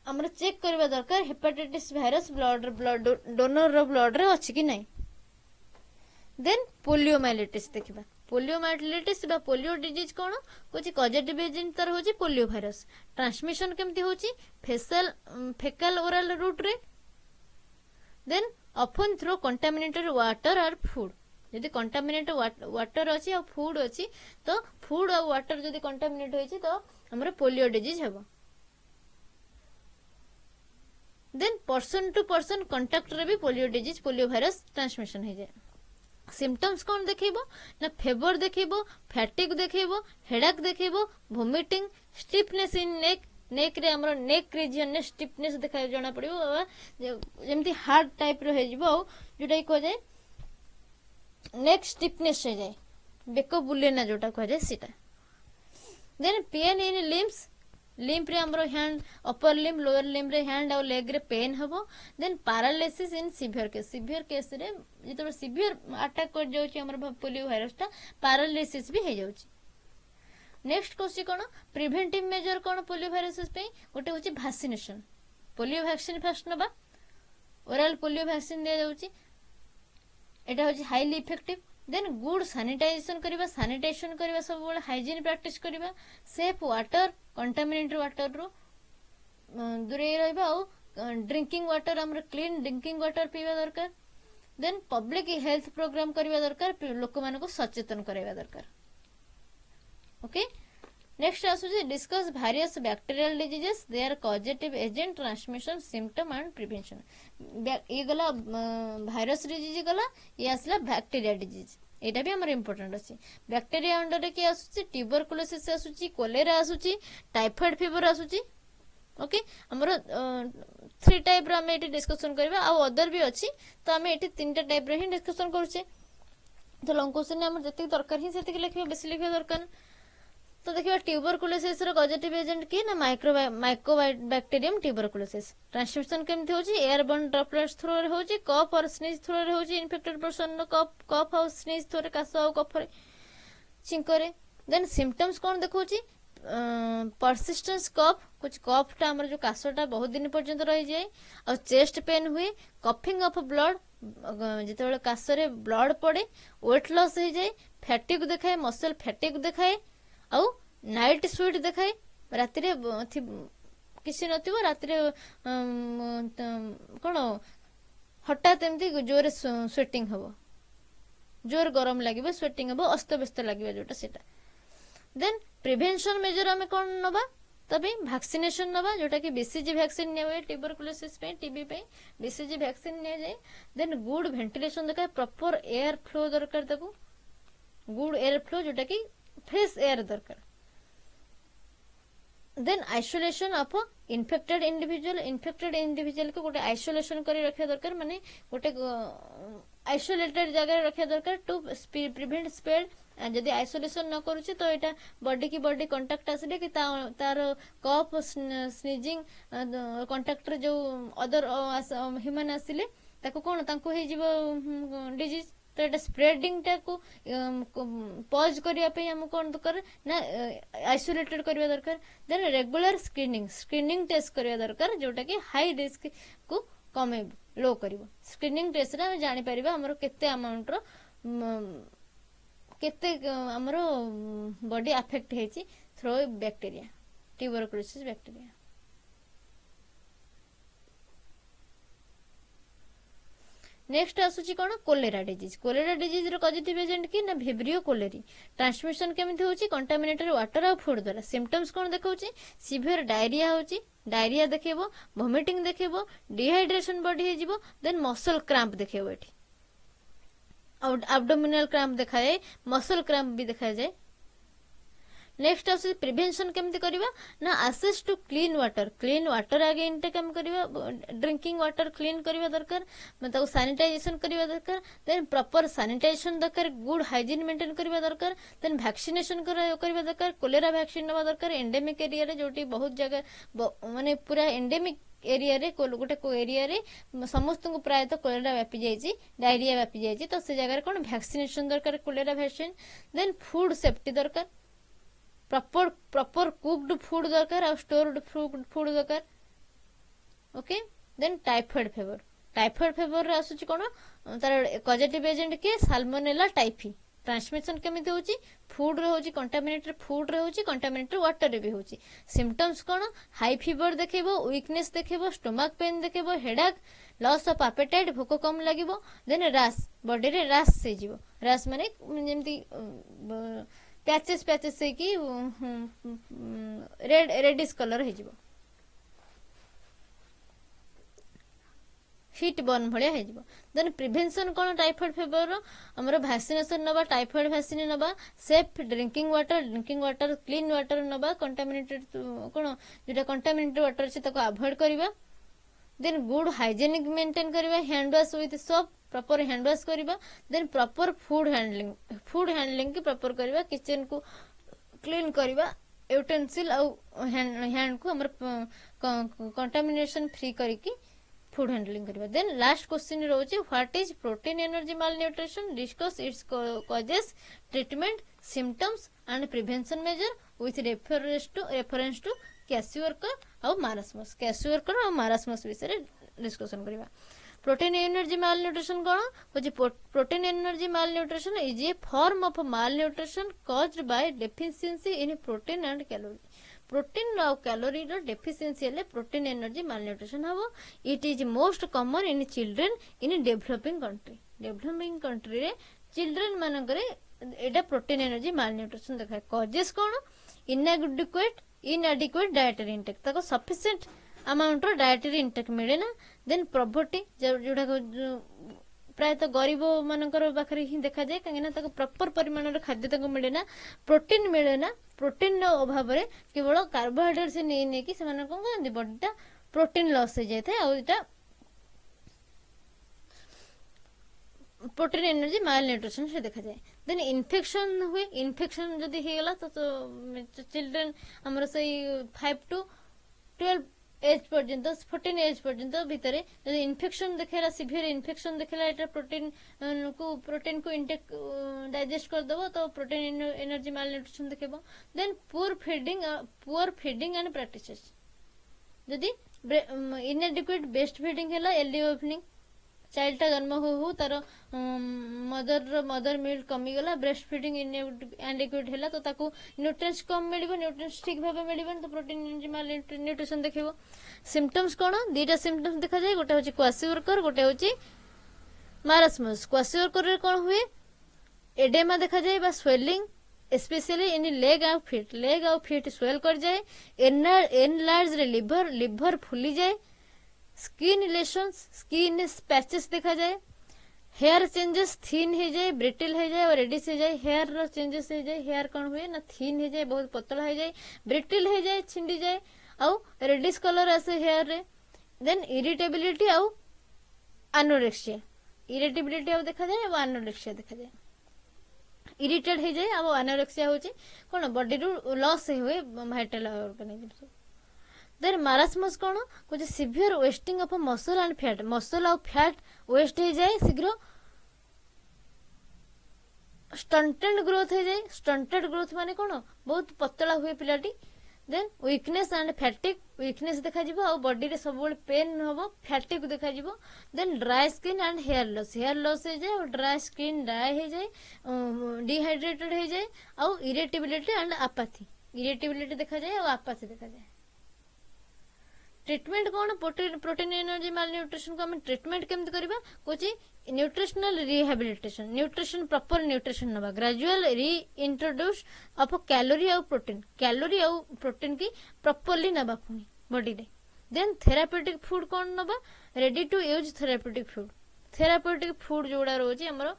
Speaker 1: हमर चेक करिया दरकार हेपाटाइटिस वायरस ब्लड डोनर रो ब्लड रे अछि कि नै देन पोलियोमाइलिटिस देखिबा पोलियोमाइलिटिस बा पोलियो डिजीज कोन कुछ कॉजेटिव एजेंट तर होची पोलियो वायरस ट्रांसमिशन केमती होची फेकल ओरल रूट रे then often through contaminated water और फूड जदि कंटामिनेट वाटर अच्छी आ फूड अच्छी तो फूड आ वाटर जदि कंटामिनेट होइछि तो हमर पोलियो डिजीज हेबो। Then person to person contact रे भी polio disease polio virus transmission हो जाए। सिम्पटम्स कौन देखिबो ना फेवर देखिबो, फैटिक देखिबो, हेडाक देखिबो, vomiting, stiffness in neck, neck रे हमर नेक रीजन ने स्टिफनेस देखा जणा पड़िबो, जेमती हार्ड टाइप रो हे जिवो जोटा को जाय नेक स्टिफनेस हो जाए, बेको बुलेना जोटा को जाय सीटा। Then pain in limbs, limb रे हमरो hand upper limb lower limb रे हैंड और लेग रे पेन हबो। Then paralysis in severe case रे जेतो सिवियर अटैक कर जाउची हमर पोलियो भाइरस ता पैरालिसिस भी हे जाउची। नेक्स्ट क्वेश्चन कोन प्रिवेंटिव मेजर कोन पोलियो भाइरस पे गोटे होची वैक्सीनेशन। पोलियो वैक्सीन फर्स्ट नबा, ओरल पोलियो वैक्सीन दे जाउची, एटा होची highly effective. Then good sanitisation करबा, सैनिटाइजेशन करबा सब बेले हाइजीन प्रैक्टिस करबा, सेफ वाटर कंटामिनेटेड वाटर रो दूरे रहबा और ड्रिंकिंग वाटर हमर क्लीन ड्रिंकिंग वाटर पीवा दरकार। देन पब्लिक हेल्थ प्रोग्राम करबा दरकार, लोक मान को सचेतन करबा दरकार। ओके नेक्स्ट आसुची discuss various bacterial diseases, their causative agent, transmission, symptom and prevention. ये गला भाइरस डिजीज गला, ये आसला बैक्टीरिया डिजीज, एटा भी हमर इंपोर्टेंट अछि। बैक्टीरिया अंडर रे के आसुची ट्यूबरकुलोसिस आसुची, कोलेरा आसुची, टाइफाइड फीवर आसुची। ओके हमर 3 टाइप रो हम एटी डिस्कशन करबा, आ अदर भी अछि तो हम एटी 3टा टाइप रो ही डिस्कशन करूचे। तो लॉन्ग क्वेश्चन हमर जति दरकार ही सेति लिखबा, बेसी लिखबा दरकार। तो देखिए ट्यूबरकुलोसिस रो पॉजिटिव एजेंट की ना माइकोबैक्टीरियम ट्यूबरकुलोसिस। ट्रांसमिशन केमथि होची एयरबोर्न ड्रॉपलेट्स थ्रू रे होची, कफ और स्नीज थ्रू रे होची, इन्फेक्टेड पर्सन नो कफ और स्नीज थ्रू रे कास और कफ रे छिंक रे। देन सिम्पटम्स कोन देखौची परसिस्टेंस कफ, कुछ कफ टा हमर जो कासोटा बहुत दिन पर्यंत रहि जाय, और चेस्ट पेन हुए, कफिंग ऑफ ब्लड जेतेबेले कास रे ब्लड पड़े, वेट लॉस हो जाए, फैटिक देखाए, मसल फैटिक देखाए, आउ नाइट स्वीट देखाए, राति रे किसी नथिबो, राति रे कोन हठात एमती जोर स्वेटिंग हबो, जोर गरम लागिबो, स्वेटिंग हबो, अस्त व्यस्त लागिबो जोटा सेटा। देन प्रिवेंशन मेजर हमें कौन नबा, तबे वैक्सीनेशन नबा, जोटा कि बीसीजी वैक्सीन ने हुए ट्यूबरकुलोसिस पे, टीबी पे बीसीजी वैक्सीन ने जाए। देन गुड वेंटिलेशन दरकार, प्रॉपर एयर फ्लो दरकार, ताको गुड एयर फ्लो जोटा कि फ्रेश एयर दरकार। Then isolation of infected individual को गोटे आइसोलेशन करी रखा दरकार, माने गोटे आइसोलेटेड जगह रखा दरकार टू प्रिवेंट स्प्रेड। जदि आइसोलेशन न करूचे तो एटा बॉडी की बॉडी कांटेक्ट आसिले कि तार कफ स्नीजिंग कांटेक्ट रे जो अदर ह्यूमन आसिले ताको कोन तांको हे जीव डिजीज, तो एटा स्प्रेडिंग टा को पॉज करिया पे हम कोन दरकार ना आइसोलेटेड करिया दरकार। देन रेगुलर स्क्रीनिंग टेस्ट करिया दरकार, जोटा कि हाई रिस्क को कमे लो करिवो। स्क्रीनिंग टेस्ट रे हम जानि परिबा हमर केते अमाउंट रो केते हमर बॉडी अफेक्ट हेची through bacteria, tuberculosis bacteria. Next आसुची कोन कोलेरा डिजीज रो पॉजिटिव एजेंट की ना विब्रियो कोलेरी। ट्रांसमिशन केमिति होची कंटामिनेटेड वाटर और फूड द्वारा। सिम्पटम्स कोन देखौची सीवियर डायरिया होची, डायरिया देखेबो, वोमिटिंग देखेबो, डिहाइड्रेशन बॉडी हे जिवो, देन मसल क्रैम्प देखेबो, एठी एब्डोमिनल क्रैम्प देखाए, मसल क्रैम्प भी देखा जाए। नेक्स्ट आसे प्रिवेंशन केमती करिवा ना एक्सेस टू क्लीन वाटर आगे इनटेक हम करिवा, ड्रिंकिंग वाटर क्लीन करिवा दरकार, मतलब सैनिटाइजेशन करिवा दरकार। देन प्रॉपर सैनिटाइजेशन दरकार, गुड हाइजीन मेंटेन करिवा दरकार। देन वैक्सीनेशन करिवा दरकार, कोलेरा वैक्सीन नवा दरकार एंडेमिक एरिया रे, जोटी बहुत जगह माने पूरा एंडेमिक एरिया रे गोटे को एरिया रे समस्त को प्राय तो कोलेरा व्यापी जाइए, डायरिया व्यापी जाइए, तो से जगह कौन वैक्सीनेशन दरकार, cholera vaccine. Then food safety दरकार, प्रॉपर कुक्ड फूड दरकार और स्टोर्ड फूड दरकार। ओके देन टाइफाइड फेवर रे आसुची कोन तार पॉजिटिव एजेंट के साल्मोनेला टाइफी, ट्रांसमिशन केमिति होची फूड रे होची कंटामिनेटेड फूड रे होची कंटामिनेटेड वाटर रे भी होची सिम्पटम्स कोन हाई फीवर देखेबो वीकनेस देखेबो स्टमक पेन देखेबो हेडेक लॉस ऑफ एपेटाइट भोक कम लागिबो देन रैश बॉडी रे रैश से जीवो रैश माने जेमति पैचेस पैचेस से की रेडिश कलर हे जीवो हिट बर्न भाया हो देन प्रिवेंशन कौन टाइफॉइड फेवर आमर वैक्सीनेशन नवा टाइफॉइड वैक्सीन नवा safe drinking water clean water नवा कंटामिनेटेड कौन जो कंटामिनेटेड वाटर अच्छे अवॉइड करवा देन गुड हाइजेनिक मेंटेन करवा hand wash with soap proper hand wash करवा देन प्रॉपर फूड हैंडलिंग की प्रॉपर करवा किचन को क्लीन करवा यूटेंसिल हैंड को हमर कंटामिनेशन फ्री करके फूड हैंडलिंग करवा देन लास्ट क्वेश्चन रोचे what is protein energy malnutrition discuss its causes treatment symptoms and prevention measure with reference to kwashiorkor और मारास्मस विषय डिस्कशन करवा प्रोटीन एनर्जी माल nutrition कौन कहे protein energy mall nutrition is a form of mall nutrition caused by deficiency in protein and calorie protein और calorie deficiency हेले protein energy माल nutrition हम it is most common in children in developing country रे children मानकरे एटा protein energy माल nutrition देखाए causes कौन इनएडिक्वेट dietary intake ताको sufficient amount रो dietary intake मिले ना then property जोड़ा प्रायतः गरीब मानकर पाखे ही देखा जाए कहीं प्रॉपर परिमाण खाद्य मिले ना प्रोटीन अभाव केवल कार्बोहाइड्रेट से नहीं कि बॉडीटा प्रोटीन लॉस हो जाए प्रोटीन एनर्जी माल न्यूट्रिशन से देखा जाए देन इन्फेक्शन हुए इन्फेक्शन जदि होगला तो चिल्ड्रेन हमर से 5 to 12 एज पर्यंत 14 एज पर्यंत भितर यदि इन्फेक्शन देखेला सिवियर इन्फेक्शन देखेला एटा प्रोटीन को इनटेक डाइजेस्ट कर देबो तो प्रोटीन एनर्जी माल न्यूट्रिशन देखेबो then poor feeding and practices यदि इनएडिक्वेट बेस्ट फीडिंग हेला एर्ली इवनिंग चाइल्ड जन्म हो तार मदर मिल्क कमी गला ब्रेस्ट फीडिंग इनएडिक्वेट हैला तो ताको न्यूट्रिएंट्स कम मिलिबो न्यूट्रिएंट्स ठीक भाबे मिलिबो तो प्रोटीन एनर्जी माल न्यूट्रिशन देखिबो सिम्पटम्स कोन दीटा सिम्पटम्स देखा जाय गोटे होची क्वाशियोकर गोटे होची मारास्मस क्वाशियोकर रे कोन हुए एडेमा देखा जाय बा स्वेलिंग स्पेशली इन लेग और फीट स्वेल कर जाए एनलार्ज रे लिवर फुली जाए स्किन लेशंस स्किन पैचेस देखा जाए हेयर चेंजेस थीन हो जाए ब्रिटिल हो जाए और रेडिश हो जाए हेयर रो चेंजेस हो जाए हेयर कौन हुए ना थीन हो जाए बहुत पतला हो जाए ब्रिटिल हो जाए छिंडी जाए और रेडिश कलर आसे हेयर रे देन इरिटेबिलिटी और एनोरेक्सिया इरिटेबिलिटी और देखा जाए और एनोरेक्सिया देखा जाए इरिटेड हो जाए और एनोरेक्सिया होचे कोन बॉडी रो लॉस हुए वाइटल ऑर्गेनिज्म देन मारास्मस कौन कुछ severe wasting of muscle and fat muscle और फैट वेस्ट हो जाए शीघ्र स्टंटेड ग्रोथ हो जाए स्टंटेड ग्रोथ माने कौन बहुत पतला हुए पिलाटी देन वीकनेस एंड फैटिक वीकनेस देखा जिवो और बॉडी रे सब पेन होबो फैटिक देखा जिवो then dry skin and hair loss हो जाए और ड्राई स्किन ड्राई हो जाए डिहाइड्रेटेड हो जाए और इरिटेबिलिटी एंड आपाथी इरिटेबिलिटी देखा जाए और आपाथी देखा जाए ट्रीटमेंट कौन प्रोटीन एनर्जी माल न्यूट्रिशन को हम ट्रीटमेंट केमती करबा कोची nutritional rehabilitation nutrition proper nutrition नबा gradual reintroduce of calorie और प्रोटीन की प्रॉपर्ली नबा पुनी बॉडी रे देन थेरापेटिक फूड कौन नबा ready to use therapeutic food जोड़ा रोची हमरो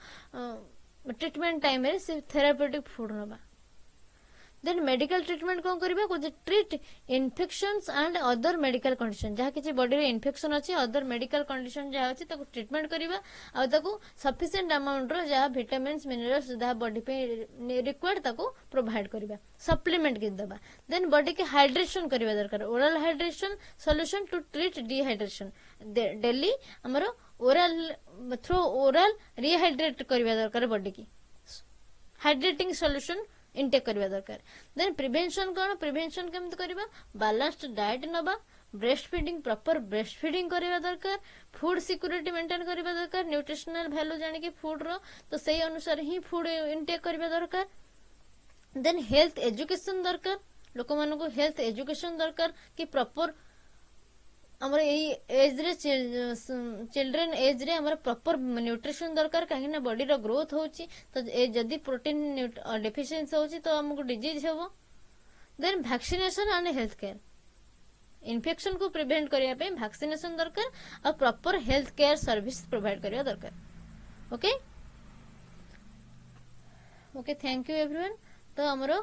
Speaker 1: ट्रीटमेंट टाइम रे से थेरापेटिक फूड नबा देन मेडिकल ट्रीटमेंट कौन करबा को treat infections and other medical condition जहाँ किसी बॉडी रे इन्फेक्शन अच्छी अदर मेडिकल कंडीशन जहाँ अच्छी ताको ट्रीटमेंट करबा आ ताको सफिशिएंट अमाउंट रो जहाँ विटामिन्स मिनरल्स जहाँ बॉडी पे रिक्वायर्ड ताको प्रोवाइड करबा सप्लीमेंट के दबा देन बॉडी के हाइड्रेशन करबा दरकार oral hydration solution to treat dehydration daily हमरो ओरल थ्रू ओरल रिहाइड्रेट करबा दरकार बॉडी की हाइड्रेटिंग सॉल्यूशन इनटेक करबा दरकार देन प्रिवेंशन कौन प्रिवेंशन केमती करबा बैलेंस्ड डाइट नबा breast feeding proper breast feeding करवा दरकार फूड सिक्योरिटी मेंटेन करवा दरकार न्यूट्रिशनल वैल्यू जानिके फूड रो तो सही अनुसार ही फूड इनटेक करवा दरकार देन हेल्थ एजुकेशन दरकार लोक मानक हेल्थ एजुकेशन दरकार कि प्रॉपर हमर एज रे चिल्ड्रेन एज रे हमर प्रॉपर न्यूट्रिशन दरकार कहीं बॉडी रो ग्रोथ होची तो जदी प्रोटीन डेफिशिएंसी होची तो हमको डिजीज हेबो then vaccination and health care infection को प्रिवेंट करने पे वैक्सीनेशन दरकार और proper health care service provide करवा दरकार okay okay thank you everyone तो हमरो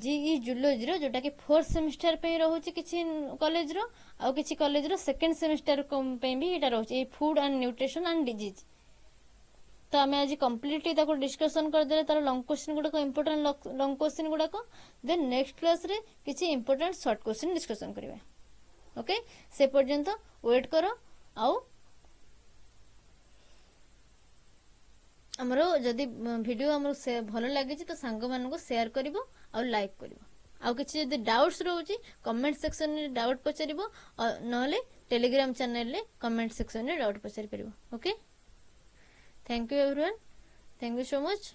Speaker 1: जीई जूलॉजी रो जोटा कि 4th सेमेस्टर पे रहउची किछि कॉलेज रो आ किछि कॉलेज रो 2nd सेमेस्टर पे भी एटा रहउची food and nutrition and disease तो आम आज कम्प्लीटली ताको डिस्कशन करदे तार लॉन्ग क्वेश्चन गुड़ाक इंपोर्टेंट लॉन्ग क्वेश्चन गुड़ाक देन नेक्स्ट क्लास रे किछि इंपोर्टेंट शॉर्ट क्वेश्चन डिस्कशन करिवे ओके से पर्यंत वेट करो आउ हमरो जदी वीडियो हमरो से भलो लागि तो सांग मानको को शेयर करिवो और लाइक करिवो आउ किछि जदी डाउट्स रहउची कमेंट सेक्शन में डाउट पचारिवो नहले टेलीग्राम चैनल रे कमेंट सेक्शन में डाउट पचारि परिवो okay Thank you everyone. Thank you so much.